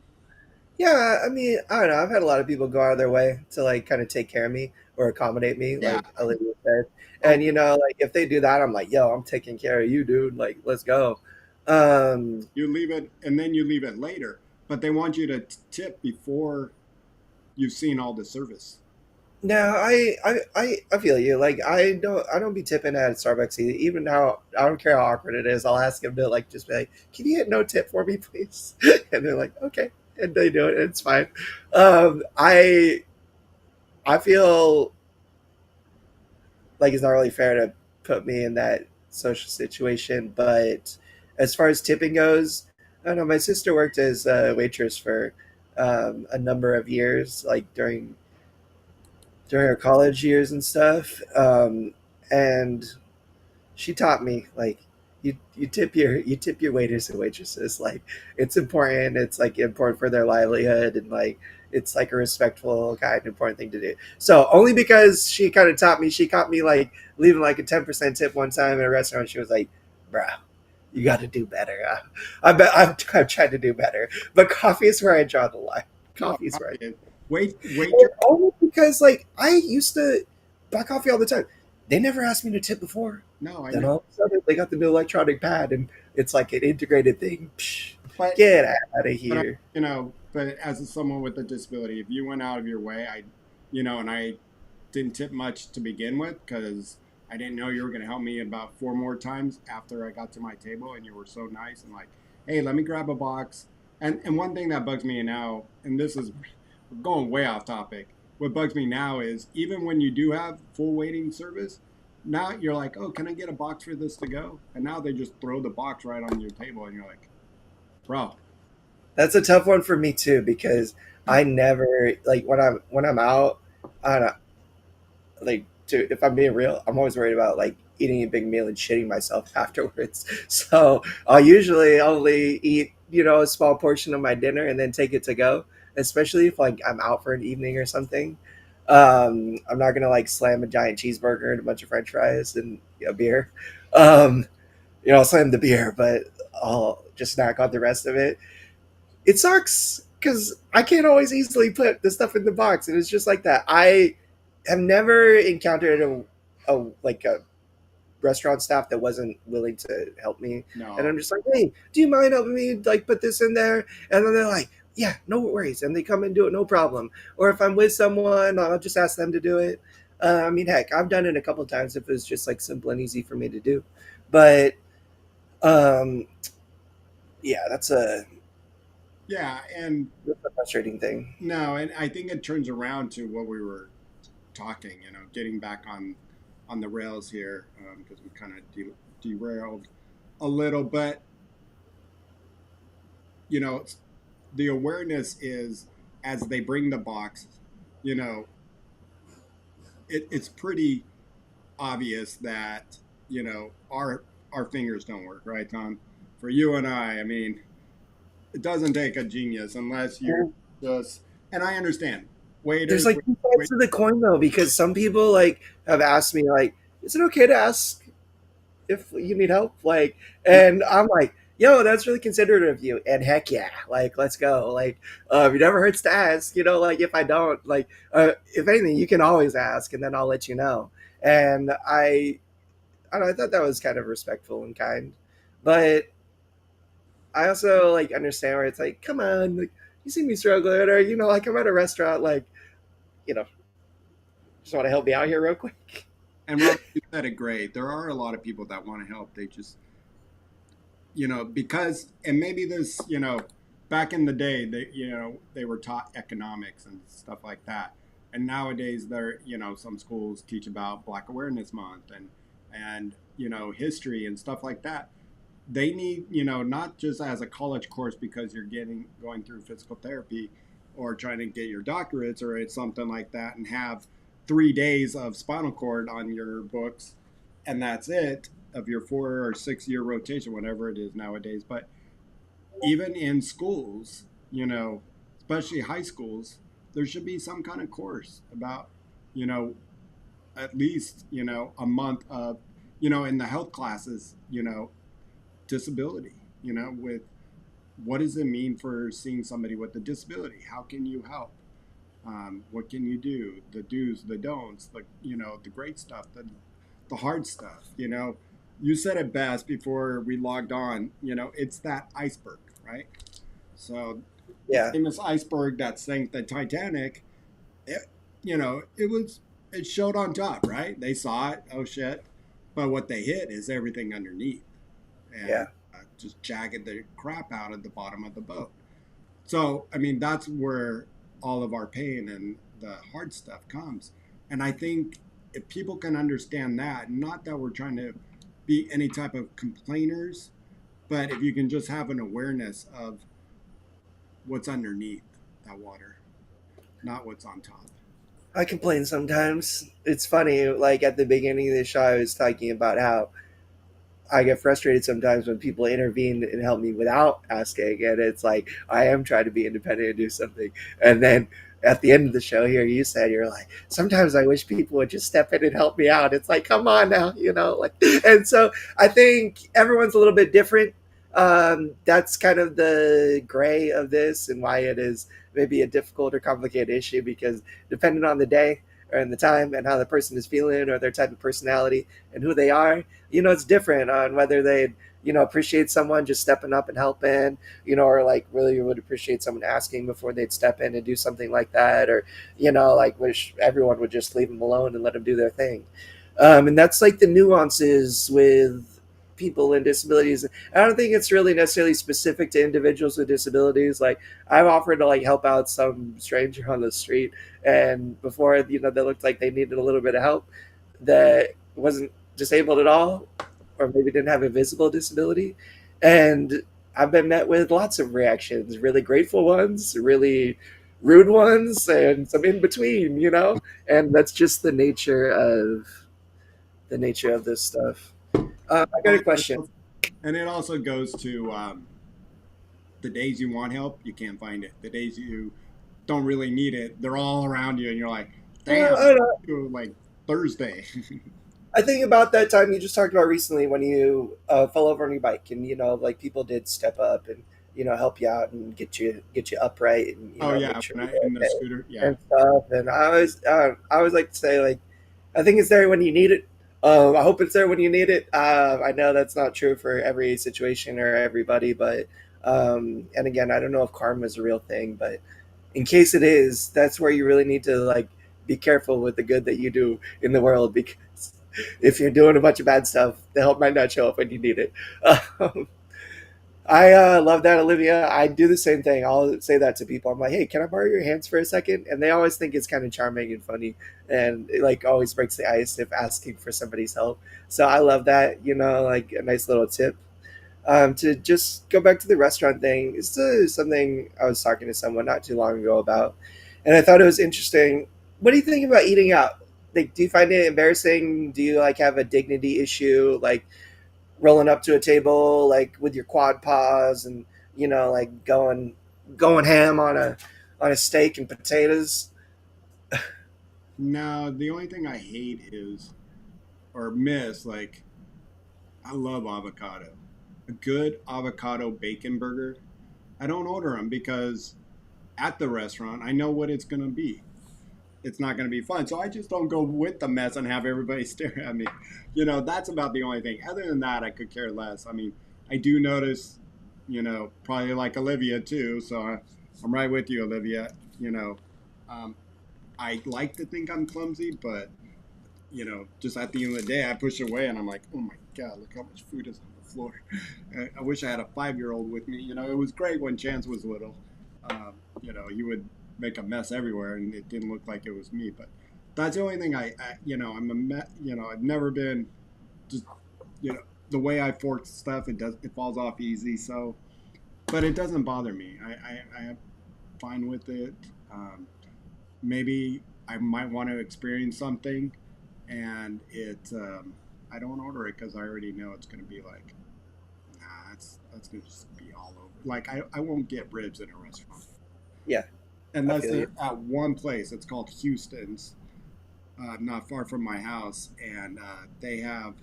Yeah, I mean, I don't know. I've had a lot of people go out of their way to like kind of take care of me or accommodate me, yeah. like Olivia said. Oh, And like if they do that, I'm like, yo, I'm taking care of you, dude. Like, let's go. Um, you leave it, and then you leave it later, but they want you to tip before you've seen all the service. no, I feel you. Like, I don't be tipping at Starbucks either. Even how I don't care how awkward it is. I'll ask them to like just be like, can you hit no tip for me, please? And they're like, okay, and they do it. And it's fine. I feel like it's not really fair to put me in that social situation. But as far as tipping goes, I don't know. My sister worked as a waitress for a number of years, like during during our college years and stuff. And she taught me like you tip your waiters and waitresses. Like it's important. It's like important for their livelihood, and like it's like a respectful kind of important thing to do. So only because she kind of taught me, she caught me like leaving like a 10% tip one time at a restaurant. She was like, "Bruh, you got to do better." I bet I've tried to do better, but coffee is where I draw the line. No, Coffee is where I waiter. only because like I used to buy coffee all the time. They never asked me to tip before. No, I Then know, all of a sudden they got the new electronic pad and it's like an integrated thing. Psh, but get out of but here. but as someone with a disability, if you went out of your way, and I didn't tip much to begin with because I didn't know you were going to help me about four more times after I got to my table, and you were so nice and like, hey, let me grab a box. And one thing that bugs me now, and this is we're going way off topic. What bugs me now is even when you do have full waiting service, now you're like, oh, can I get a box for this to go? And now they just throw the box right on your table, and you're like, bro, That's a tough one for me too because I never like when I'm out, I don't like to if I'm being real, I'm always worried about like eating a big meal and shitting myself afterwards. So I'll usually only eat, a small portion of my dinner and then take it to go, especially if like I'm out for an evening or something. I'm not gonna like slam a giant cheeseburger and a bunch of French fries and a beer. Um, I'll slam the beer, but I'll just snack on the rest of it. It sucks because I can't always easily put the stuff in the box, and it's just like that. I have never encountered a restaurant staff that wasn't willing to help me, and no, I'm just like, hey, do you mind helping me like put this in there? And then they're like, yeah, no worries, and they come and do it, no problem. Or if I'm with someone, I'll just ask them to do it. I mean, heck, I've done it a couple of times if it's just like simple and easy for me to do, but um, yeah, yeah, and that's a frustrating thing. no, and I think it turns around to what we were talking. Getting back on the rails here because we kind of derailed a little, but you know, the awareness is as they bring the box, you know, it's pretty obvious that our fingers don't work, right, Tom? For you and I mean, it doesn't take a genius unless you're just. And I understand There's waiters. like two sides Wait, to the coin though, because some people like have asked me like, "Is it okay to ask if you need help?" Like, no, and I'm like, "Yo, that's really considerate of you." And heck yeah, like let's go. Like, it never hurts to ask. Like if I don't, like, if anything, you can always ask, and then I'll let you know. And I don't know, I thought that was kind of respectful and kind, but I also like understand where it's like, come on, like you see me struggling, or like I'm at a restaurant, like you know, just want to help me out here real quick. and Robert, you said it great. There are a lot of people that want to help. They just because and maybe this back in the day they were taught economics and stuff like that, and nowadays they're some schools teach about Black Awareness Month and history and stuff like that. They need not just as a college course because you're getting going through physical therapy or trying to get your doctorates or it's something like that and have 3 days of spinal cord on your books and that's it of your 4 or 6 year rotation, whatever it is nowadays. But even in schools, especially high schools, there should be some kind of course about, you know, at least, a month of, in the health classes, disability, with what does it mean for seeing somebody with a disability? How can you help? What can you do? The do's, the don'ts, the great stuff, the hard stuff. You said it best before we logged on. It's that iceberg, right? So the Yeah, famous iceberg that sank the Titanic, it, it showed on top, right? They saw it. Oh shit! But what they hit is everything underneath, and yeah. just jagged the crap out at the bottom of the boat. So, I mean, that's where all of our pain and the hard stuff comes. And I think if people can understand that, not that we're trying to be any type of complainers, but if you can just have an awareness of what's underneath that water, not what's on top. I complain sometimes. It's funny, like at the beginning of the show, I was talking about how I get frustrated sometimes when people intervene and help me without asking, and it's like I am trying to be independent and do something, and then at the end of the show here, you said you're like, sometimes I wish people would just step in and help me out. It's like, come on now, like, and so I think everyone's a little bit different. That's kind of the gray of this, and why it is maybe a difficult or complicated issue because depending on the day and the time and how the person is feeling or their type of personality and who they are, it's different on whether they appreciate someone just stepping up and helping, or like really would appreciate someone asking before they'd step in and do something like that, or like wish everyone would just leave them alone and let them do their thing. And that's like the nuances with people and disabilities. I don't think it's really necessarily specific to individuals with disabilities. Like I've offered to like help out some stranger on the street, and before they looked like they needed a little bit of help, that wasn't disabled at all, or maybe didn't have a visible disability. And I've been met with lots of reactions, really grateful ones, really rude ones, and some in between, And that's just the nature of this stuff. I got Well, a question. and it also goes to the days you want help, you can't find it. The days you don't really need it, they're all around you, and you're like, Well, damn, I don't know. like Thursday. I think about that time you just talked about recently when you fell over on your bike, and like people did step up and help you out and get you upright and Oh make yeah, sure when I you're in the okay scooter, yeah. and stuff. And I always like to say, like, I think it's there when you need it. I hope it's there when you need it. I know that's not true for every situation or everybody, but and again, I don't know if karma is a real thing, but in case it is, that's where you really need to like be careful with the good that you do in the world, because if you're doing a bunch of bad stuff, the help might not show up when you need it. Um, I love that, Olivia. I do the same thing. I'll say that to people. I'm like, hey, can I borrow your hands for a second? And they always think it's kind of charming and funny, and it like always breaks the ice if asking for somebody's help. So I love that. Like a nice little tip. To just go back to the restaurant thing, it's something I was talking to someone not too long ago about, and I thought it was interesting. What do you think about eating out? Like, do you find it embarrassing? Do you like have a dignity issue, like rolling up to a table like with your quad paws and like going ham on a steak and potatoes? No, the only thing I hate is or miss, like I love avocado. A good avocado bacon burger. I don't order them because at the restaurant I know what it's gonna be. It's not going to be fun. So I just don't go with the mess and have everybody stare at me. That's about the only thing. Other than that, I could care less. I mean, I do notice, probably like Olivia too. So I'm right with you, Olivia. Um, I like to think I'm clumsy, but just at the end of the day, I push away and I'm like, oh my God, look how much food is on the floor. I wish I had a 5-year-old with me. It was great when Chance was little. He would make a mess everywhere and it didn't look like it was me. But that's the only thing I'm I've never been just, you know, the way I fork stuff, it falls off easy. So, but it doesn't bother me. I'm fine with it. Um, Maybe I might want to experience something, and I don't order it because I already know it's going to be like, nah, that's going to just be all over. Like I won't get ribs in a restaurant Yeah, I unless feel you. they're at one place. It's called Houston's, not far from my house, and they have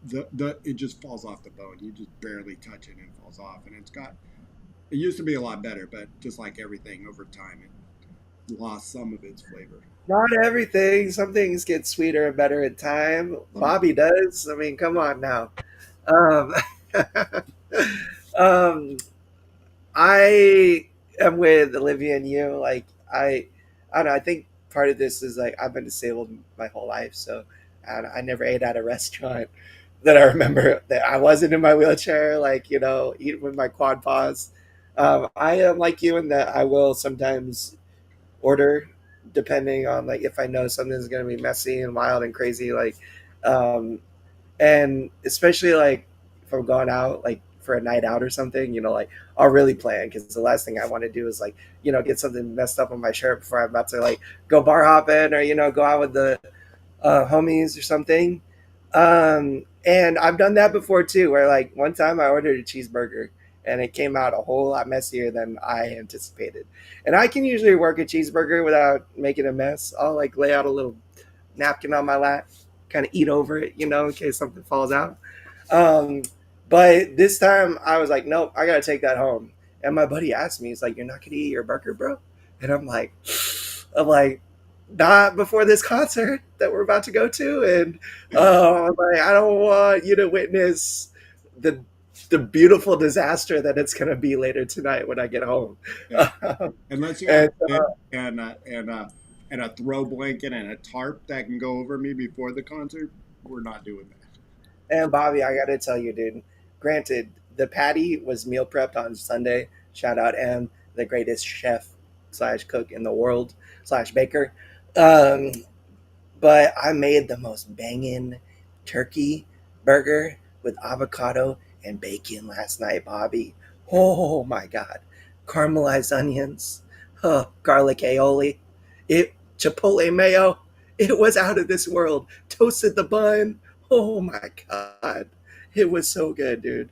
the it just falls off the bone. You just barely touch it and it falls off, and it used to be a lot better, but just like everything over time, it lost some of its flavor. Not everything. Some things get sweeter and better in time. Bobby does. I mean, come on now. Um, um, I am with Olivia and you. Like I don't know. I think part of this is like I've been disabled my whole life, so I never ate at a restaurant that I remember that I wasn't in my wheelchair. Like eating with my quad paws. I am like you in that I will sometimes order depending on like if I know something's gonna be messy and wild and crazy. Like, and especially like if I'm going out like for a night out or something, like I'll really plan because the last thing I want to do is like get something messed up on my shirt before I'm about to like go bar hopping or go out with the homies or something. And I've done that before too, where like one time I ordered a cheeseburger and it came out a whole lot messier than I anticipated. And I can usually work a cheeseburger without making a mess. I'll like lay out a little napkin on my lap, kind of eat over it, in case something falls out. Um, but this time I was like, nope, I gotta take that home. And my buddy asked me, he's like, "You're not gonna eat your burger, bro?" And I'm like, not before this concert that we're about to go to. And I'm like, I don't want you to witness the the beautiful disaster that it's gonna be later tonight when I get home. Yeah. Unless you have And it and a throw blanket and a tarp that can go over me before the concert, we're not doing that. And Bobby, I gotta tell you, dude. Granted, the patty was meal prepped on Sunday. Shout out M, the greatest chef slash cook in the world slash baker. Um, but I made the most banging turkey burger with avocado and bacon last night, Bobby. Oh my god. Caramelized onions, garlic aioli, it chipotle mayo. It was out of this world. Toasted the bun. Oh my god. It was so good, dude.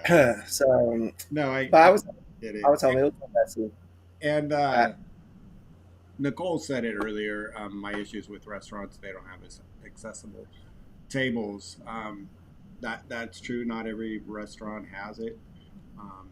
Yeah. so No, but I get I it. was telling you it was messy. And Uh, Nicole said it earlier. My issues with restaurants, they don't have accessible tables. That's true. Not every restaurant has it um,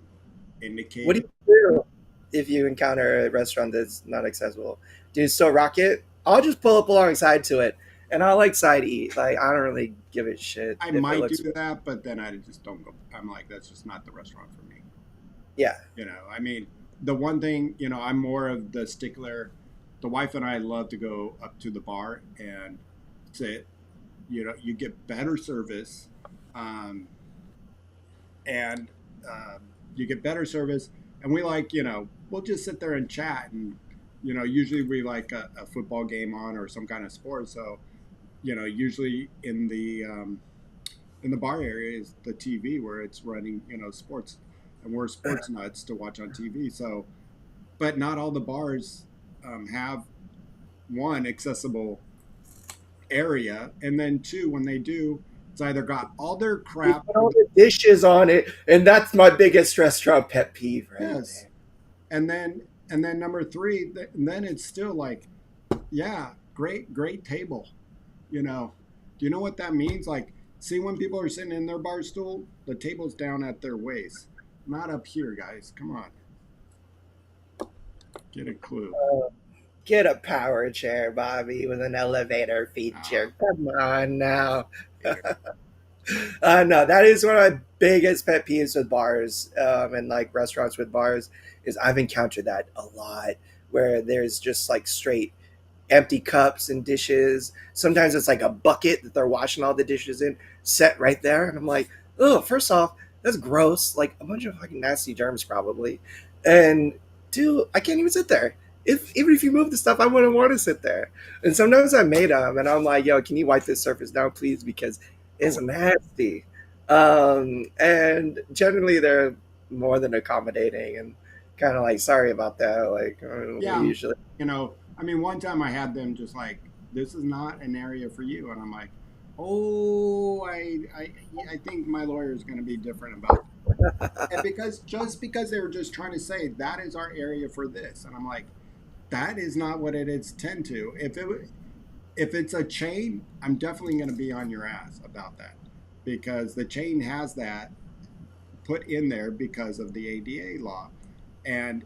what do indicated. you do if you encounter a restaurant that's not accessible? Do you still rock it? I'll just pull up alongside to it, and I'll like side eat. Like I don't really give a shit I if it might do looks. that, but then I just don't go. I'm like, that's just not the restaurant for me. Yeah, I mean, the one thing, I'm more of the stickler. The wife and I love to go up to the bar and sit. You get better service, um, and you get better service, and we like, we'll just sit there and chat, and usually we like a football game on or some kind of sport. So, usually in the bar area is the TV where it's running, sports, and we're sports nuts to watch on TV. So, but not all the bars have one accessible area, and then two, when they do, it's either got all their they crap put or all the dishes on it, and that's my biggest restaurant pet peeve right yes, there. and then number three, and then it's still like, yeah, great table. Do you know what that means? Like, see, when people are sitting in their bar stool, the table's down at their waist, not up here, guys. Come on, get a clue. Get a power chair, Bobby, with an elevator Uh, feature. Come on now. here. No, that is one of my biggest pet peeves with bars and like restaurants with bars. Is I've encountered that a lot where there's just like straight empty cups and dishes. Sometimes it's like a bucket that they're washing all the dishes in, set right there. And I'm like, oh, first off, that's gross. Like a bunch of fucking nasty germs, probably. And two, I can't even sit there. If even if you move the stuff, I wouldn't want to sit there. And sometimes I made them, and I'm like, yo, can you wipe this surface down, please? Because it's Oh, nasty. And generally, they're more than accommodating and kind of like, sorry about that. Like, we yeah. usually. I mean, one time I had them just like, this is not an area for you, and I'm like, oh, I think my lawyer is going to be different about and because they were just trying to say that is our area for this, and I'm like, that is not what it is tend to. If it's a chain, I'm definitely going to be on your ass about that because the chain has that put in there because of the ADA law, and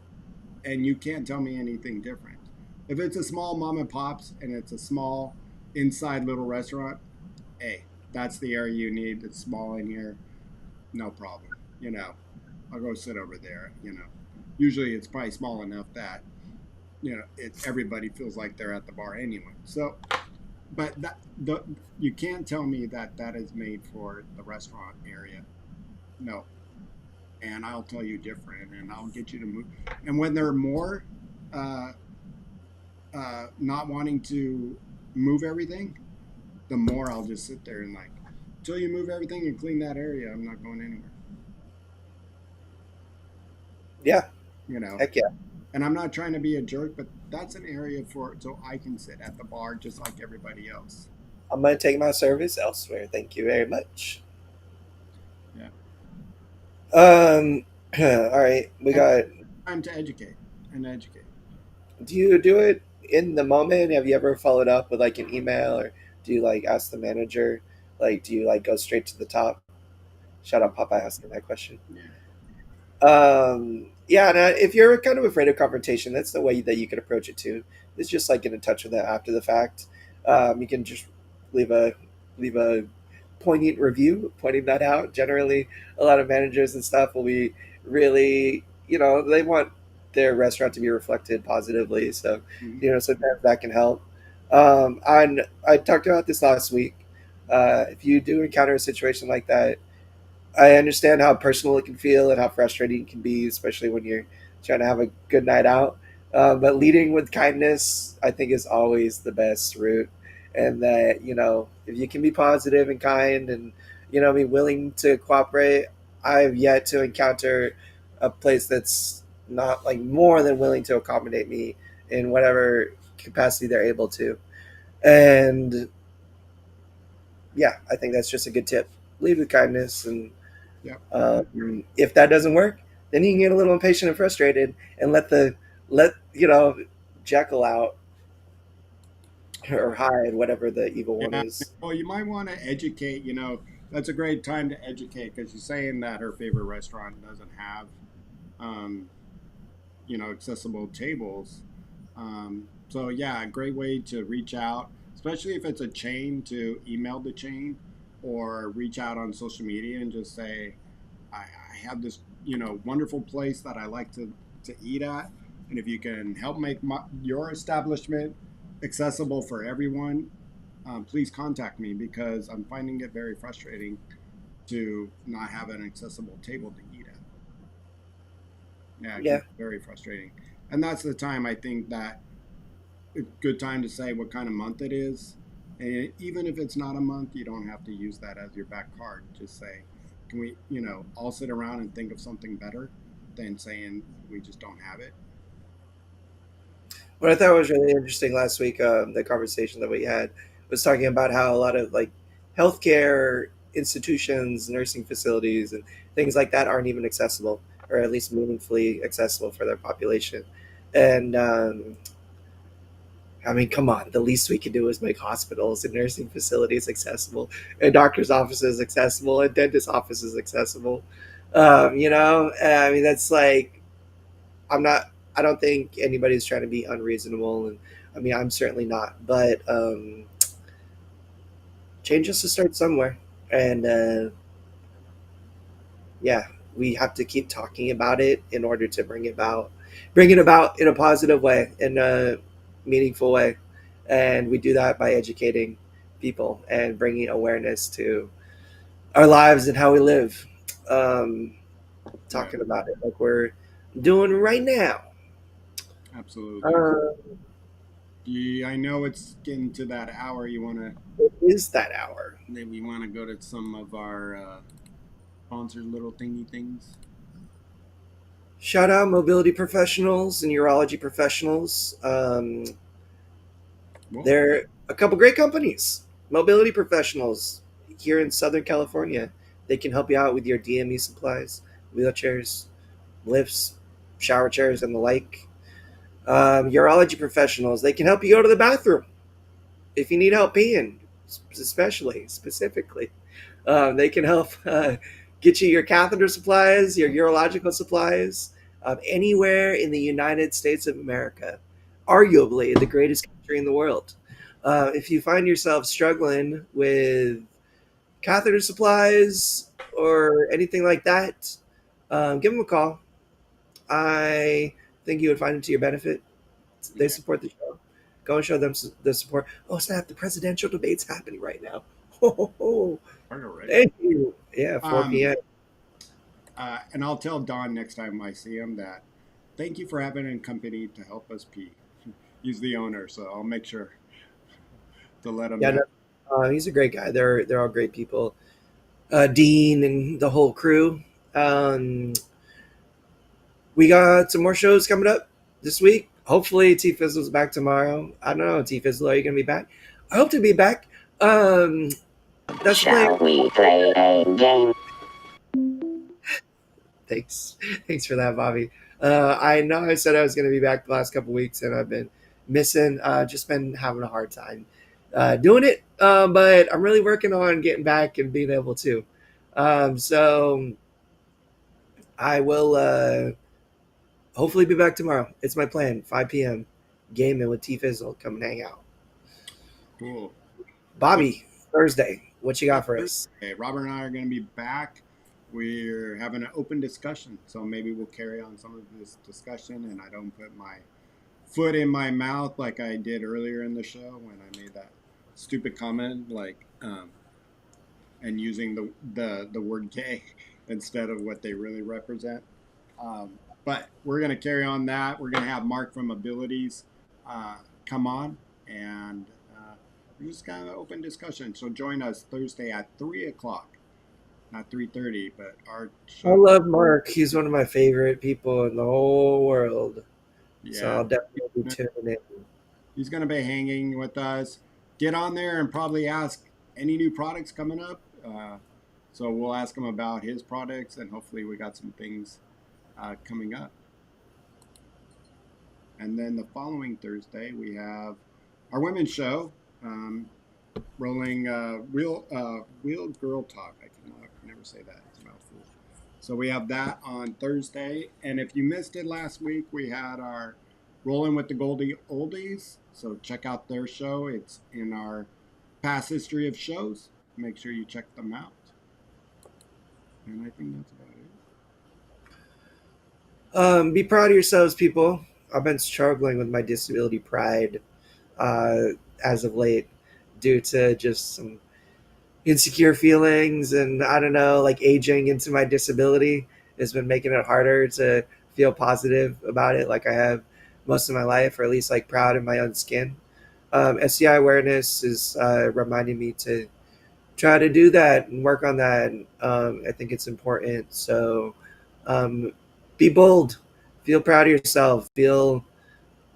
you can't tell me anything different. If it's a small mom and pops and it's a small inside little restaurant, hey, that's the area you need. It's small in here, no problem. I'll go sit over there. Usually it's probably small enough that everybody feels like they're at the bar anyway. So, but you can't tell me that that is made for the restaurant area. No, and I'll tell you different, and I'll get you to move. And when they're more uh, not wanting to move everything, the more I'll just sit there and like, until you move everything and clean that area, I'm not going anywhere. Yeah. you know. Heck yeah. And I'm not trying to be a jerk, but that's an area for so I can sit at the bar just like everybody else. I'm gonna take my service elsewhere. Thank you very much. Yeah. All right. We And got. time to educate and educate. Do you do it in the moment? Have you ever followed up with like an email, or do you like ask the manager? Like, do you like go straight to the top? Shout out Papa asking that question. Yeah. Yeah, and if you're kind of afraid of confrontation, that's the way that you can approach it too. It's just like get in touch with it after the fact. You can just leave a leave a poignant review pointing that out. Generally, a lot of managers and stuff will be really, they want their restaurant to be reflected positively. So, Mhm. sometimes that can help. And I talked about this last week. If you do encounter a situation like that, I understand how personal it can feel and how frustrating it can be, especially when you're trying to have a good night out. But leading with kindness, I think, is always the best route. And that, if you can be positive and kind and, be willing to cooperate, I've yet to encounter a place that's not like more than willing to accommodate me in whatever capacity they're able to. And yeah, I think that's just a good tip. Lead with kindness, and Yep. if that doesn't work, then you can get a little impatient and frustrated and let Jekyll out or hide whatever the evil one Yeah. is. Well, you might want to educate. That's a great time to educate because she's saying that her favorite restaurant doesn't have, um, accessible tables. So yeah, a great way to reach out, especially if it's a chain, to email the chain or reach out on social media and just say, I have this, wonderful place that I like to eat at, and if you can help make your establishment accessible for everyone, please contact me because I'm finding it very frustrating to not have an accessible table to eat at. Yeah, it can Yeah, be very frustrating. And that's the time I think that a good time to say what kind of month it is. And even if it's not a month, you don't have to use that as your back card. Just say, can we, all sit around and think of something better than saying we just don't have it. what I thought was really interesting last week, the conversation that we had was talking about how a lot of like healthcare institutions, nursing facilities, and things like that aren't even accessible, or at least meaningfully accessible for their population. And I mean, come on. The least we can do is make hospitals and nursing facilities accessible, and doctors' offices accessible, and dentist offices accessible. I mean, that's like, I'm not. I don't think anybody's trying to be unreasonable, and I mean, I'm certainly not. But change has to start somewhere, and yeah, we have to keep talking about it in order to bring it about in a positive way, in a meaningful way, and we do that by educating people and bringing awareness to our lives and how we live. Um, Yeah, Talking about it like we're doing right now. absolutely. Uh, Yeah, I know it's getting to that hour. You want to it is that hour. maybe want to go to some of our sponsored little thingy things. Shout out mobility professionals and urology professionals. Well, They're a couple great companies. Mobility professionals here in Southern California. They can help you out with your DME supplies, wheelchairs, lifts, shower chairs, and the like. Urology professionals. They can help you go to the bathroom if you need help peeing, especially specifically. They can help get you your catheter supplies, your urological supplies, anywhere in the United States of America, arguably the greatest country in the world. If you find yourself struggling with catheter supplies or anything like that, give them a call. I think you would find it to your benefit. They yeah, support the show. Go and show them the support. Oh snap! The presidential debate's happening right now. Oh, already. thank you. Yeah, 4 Um, p.m. and I'll tell Don next time I see him that thank you for having a company to help us pee. He's the owner, so I'll make sure to let him Yeah, know. no, he's a great guy. They're all great people. Dean and the whole crew. Um, We got some more shows coming up this week. Hopefully, T Fizzle's back tomorrow. I don't know, T Fizzle, are you gonna be back? I hope to be back. Um, that's the plan. Shall we play a game? Thanks, thanks for that, Bobby. I know I said I was gonna be back the last couple weeks, and I've been missing. Just been having a hard time doing it. But I'm really working on getting back and being able to. So I will hopefully be back tomorrow. It's my plan. 5 p.m. Gaming with T Fizzle. Come and hang out. Cool. Well, Bobby, Thursday. What you got for us? Thursday, Robert and I are going to be back. We're having an open discussion, so maybe we'll carry on some of this discussion, and I don't put my foot in my mouth like I did earlier in the show when I made that stupid comment, and using the word gay instead of what they really represent. But we're going to carry on that. We're going to have Mark from Abilities come on, and we're just kind of open discussion. So join us Thursday at 3 o'clock, not 3:30, but our I show. love Mark. He's one of my favorite people in the whole world. So Yeah, I'll definitely be tuning in. he's going to be hanging with us. Get on there and probably ask any new products coming up. So we'll ask him about his products, and hopefully we got some things coming up. And then the following Thursday we have our women's show, rolling real girl talk. I cannot never say that. It's a mouthful. So we have that on Thursday. And if you missed it last week, we had our Rolling with the Goldie Oldies. So check out their show. It's in our past history of shows. Make sure you check them out. And I think that's about it. Be proud of yourselves, people. I've been struggling with my disability pride uh, as of late due to just some insecure feelings and I don't know, like aging into my disability has been making it harder to feel positive about it like I have most of my life, or at least like proud of my own skin. SCI awareness is reminding me to try to do that and work on that. I think it's important. So um, be bold, feel proud of yourself, feel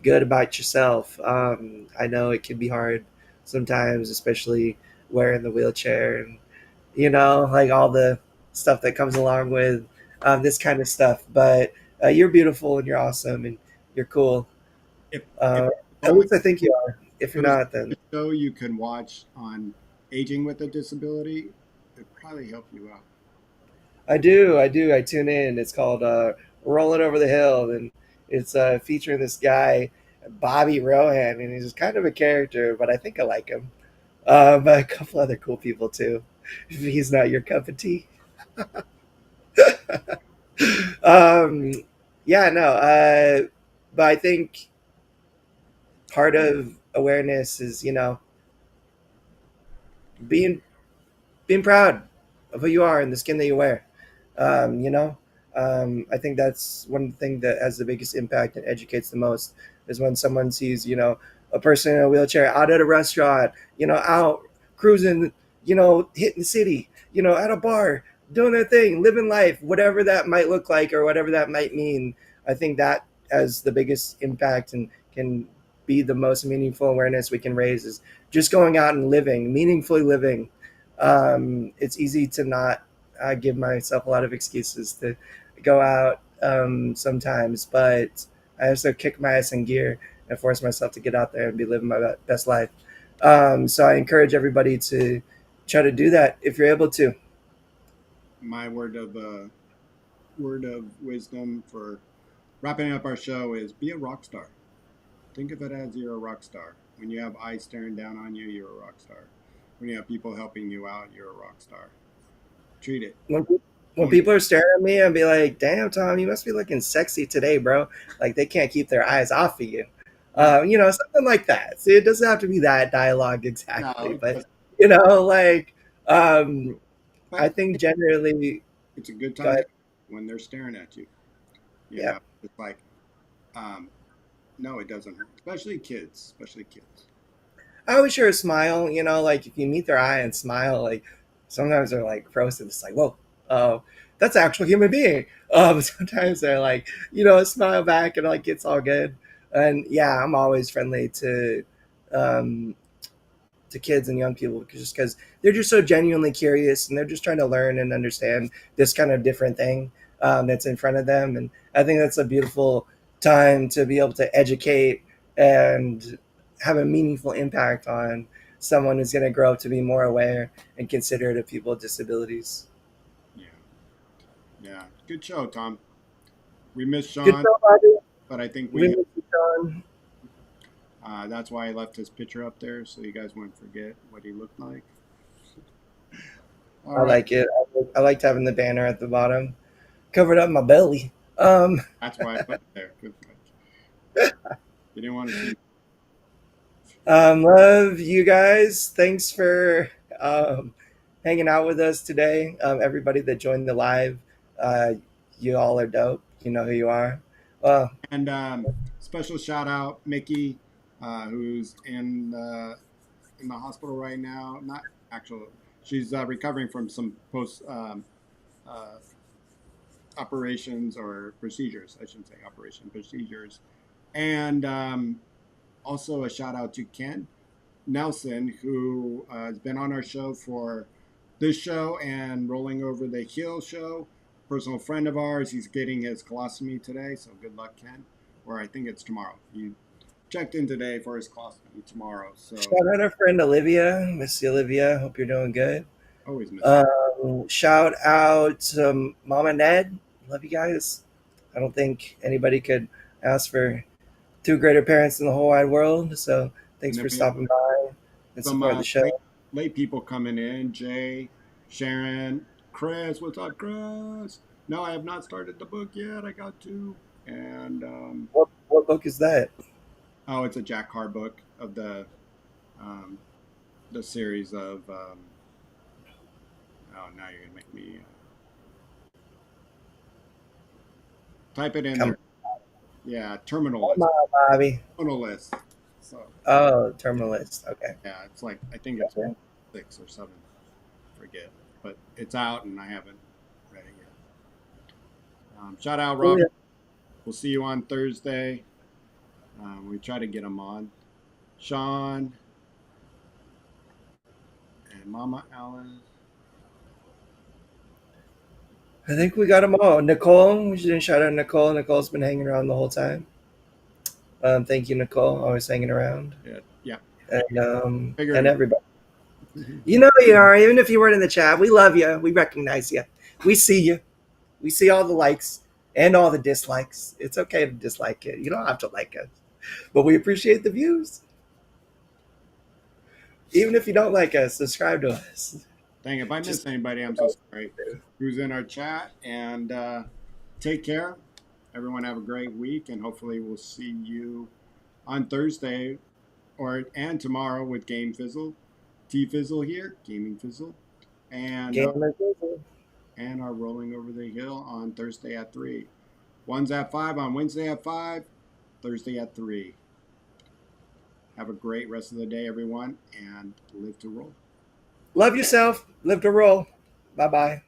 good about yourself. I know it can be hard sometimes, especially wearing the wheelchair and like all the stuff that comes along with this kind of stuff. But you're beautiful and you're awesome and you're cool. If Uh, that at was least I think you are. If you're shows not, then a show you can watch on aging with a disability, it'd probably help you out. I do. I do. I tune in. It's called "Rolling Over the Hill," and it's featuring this guy, Bobby Rohan, and he's kind of a character, but I think I like him. But a couple other cool people too. If he's not your cup of tea. um, yeah, no. But I think part of awareness is being being proud of who you are and the skin that you wear. Um, you know, I think that's one thing that has the biggest impact and educates the most is when someone sees, a person in a wheelchair out at a restaurant, out cruising, hitting the city, at a bar, doing their thing, living life, whatever that might look like or whatever that might mean. I think that has the biggest impact and can be the most meaningful awareness we can raise is just going out and living, meaningfully living. It's easy to not give myself a lot of excuses to go out sometimes, but I also kick my ass in gear and force myself to get out there and be living my best life. So I encourage everybody to try to do that if you're able to. My word of wisdom for wrapping up our show is be a rock star. Think of it as you're a rock star. When you have eyes staring down on you, you're a rock star. When you have people helping you out, you're a rock star. Treat it. When, when Don't. people are staring at me, I'd be like, damn, Tom, you must be looking sexy today, bro. Like they can't keep their eyes off of you. No, Something like that. See, it doesn't have to be that dialogue exactly, no. but Just, like um, I but think generally, it's a good go time to ahead. when they're staring at you. You Yeah, know, it's like, um, no, it doesn't hurt. Especially kids. Especially kids. I always share a smile. Like if you meet their eye and smile, like sometimes they're like frozen. It's like, whoa, oh, that's an actual human being. Sometimes they're like, smile back and like it's all good. And yeah, I'm always friendly um, to kids and young people just because they're just so genuinely curious and they're just trying to learn and understand this kind of different thing that's in front of them. And I think that's a beautiful time to be able to educate and have a meaningful impact on someone who's going to grow up to be more aware and considerate of people with disabilities. Yeah, yeah. Good show, Tom. We missed Good Shawn, job, Bobby. but I think We we. miss you, Shawn. That's why I left his picture up there so you guys wouldn't forget what he looked like. All I right, like it. I liked having the banner at the bottom, covered up my belly. that's why I put it there. Good. You didn't want to see. Love you guys. Thanks for um, hanging out with us today. Everybody that joined the live, uh, you all are dope. You know who you are. Well, And special shout out Mickey, who's in the hospital right now. Not actual. She's recovering from some post uh, operations or procedures. I shouldn't say operation procedures. And also a shout out to Ken Nelson, who has been on our show for this show and Rolling Over the Hill show. Personal friend of ours. He's getting his colostomy today, so good luck, Ken. Or I think it's tomorrow. He checked in today for his colostomy tomorrow. So shout out our friend Olivia. Miss you, Olivia. Hope you're doing good. always miss you. Shout out to Mom and Dad. Love you guys. I don't think anybody could ask for two greater parents in the whole wide world. So thanks And then for we have stopping by and some support the show. late people coming in. Jay, Sharon, Chris. What's up, Chris? No, I have not started the book yet. I got to. And What book is that? oh, it's a Jack Carr book of um, the series of. Oh, now you're gonna make me type it in Come there. Yeah, terminal on, list. Bobby. Terminal list. So Oh, terminalist. Okay. yeah, it's like I think it's 6 or 7. Forget, but it's out and I haven't read it yet. Shout out Cool. Robert. We'll see you on Thursday. We try to get him on. Shawn and Mama Alice. I think we got them all. Nicole, we should shout out Nicole. Nicole's been hanging around the whole time. Thank you, Nicole, always hanging around, Yeah, yeah. and Figured. everybody. You know who you are, even if you weren't in the chat. We love you. We recognize you. We see you. We see all the likes and all the dislikes. It's okay to dislike it. You don't have to like us, but we appreciate the views. Even if you don't like us, subscribe to us. Dang, if I Just missed anybody, I'm so sorry. Who's in our chat? And take care. Everyone have a great week, and hopefully we'll see you on Thursday and tomorrow with Game Fizzle, T Fizzle here, Gaming Fizzle, and gamer. and our Rolling Over the Hill on Thursday at 3. One's at 5 on Wednesday at 5, Thursday at 3. Have a great rest of the day, everyone, and live to roll. Love yourself. Live to roll. Bye bye.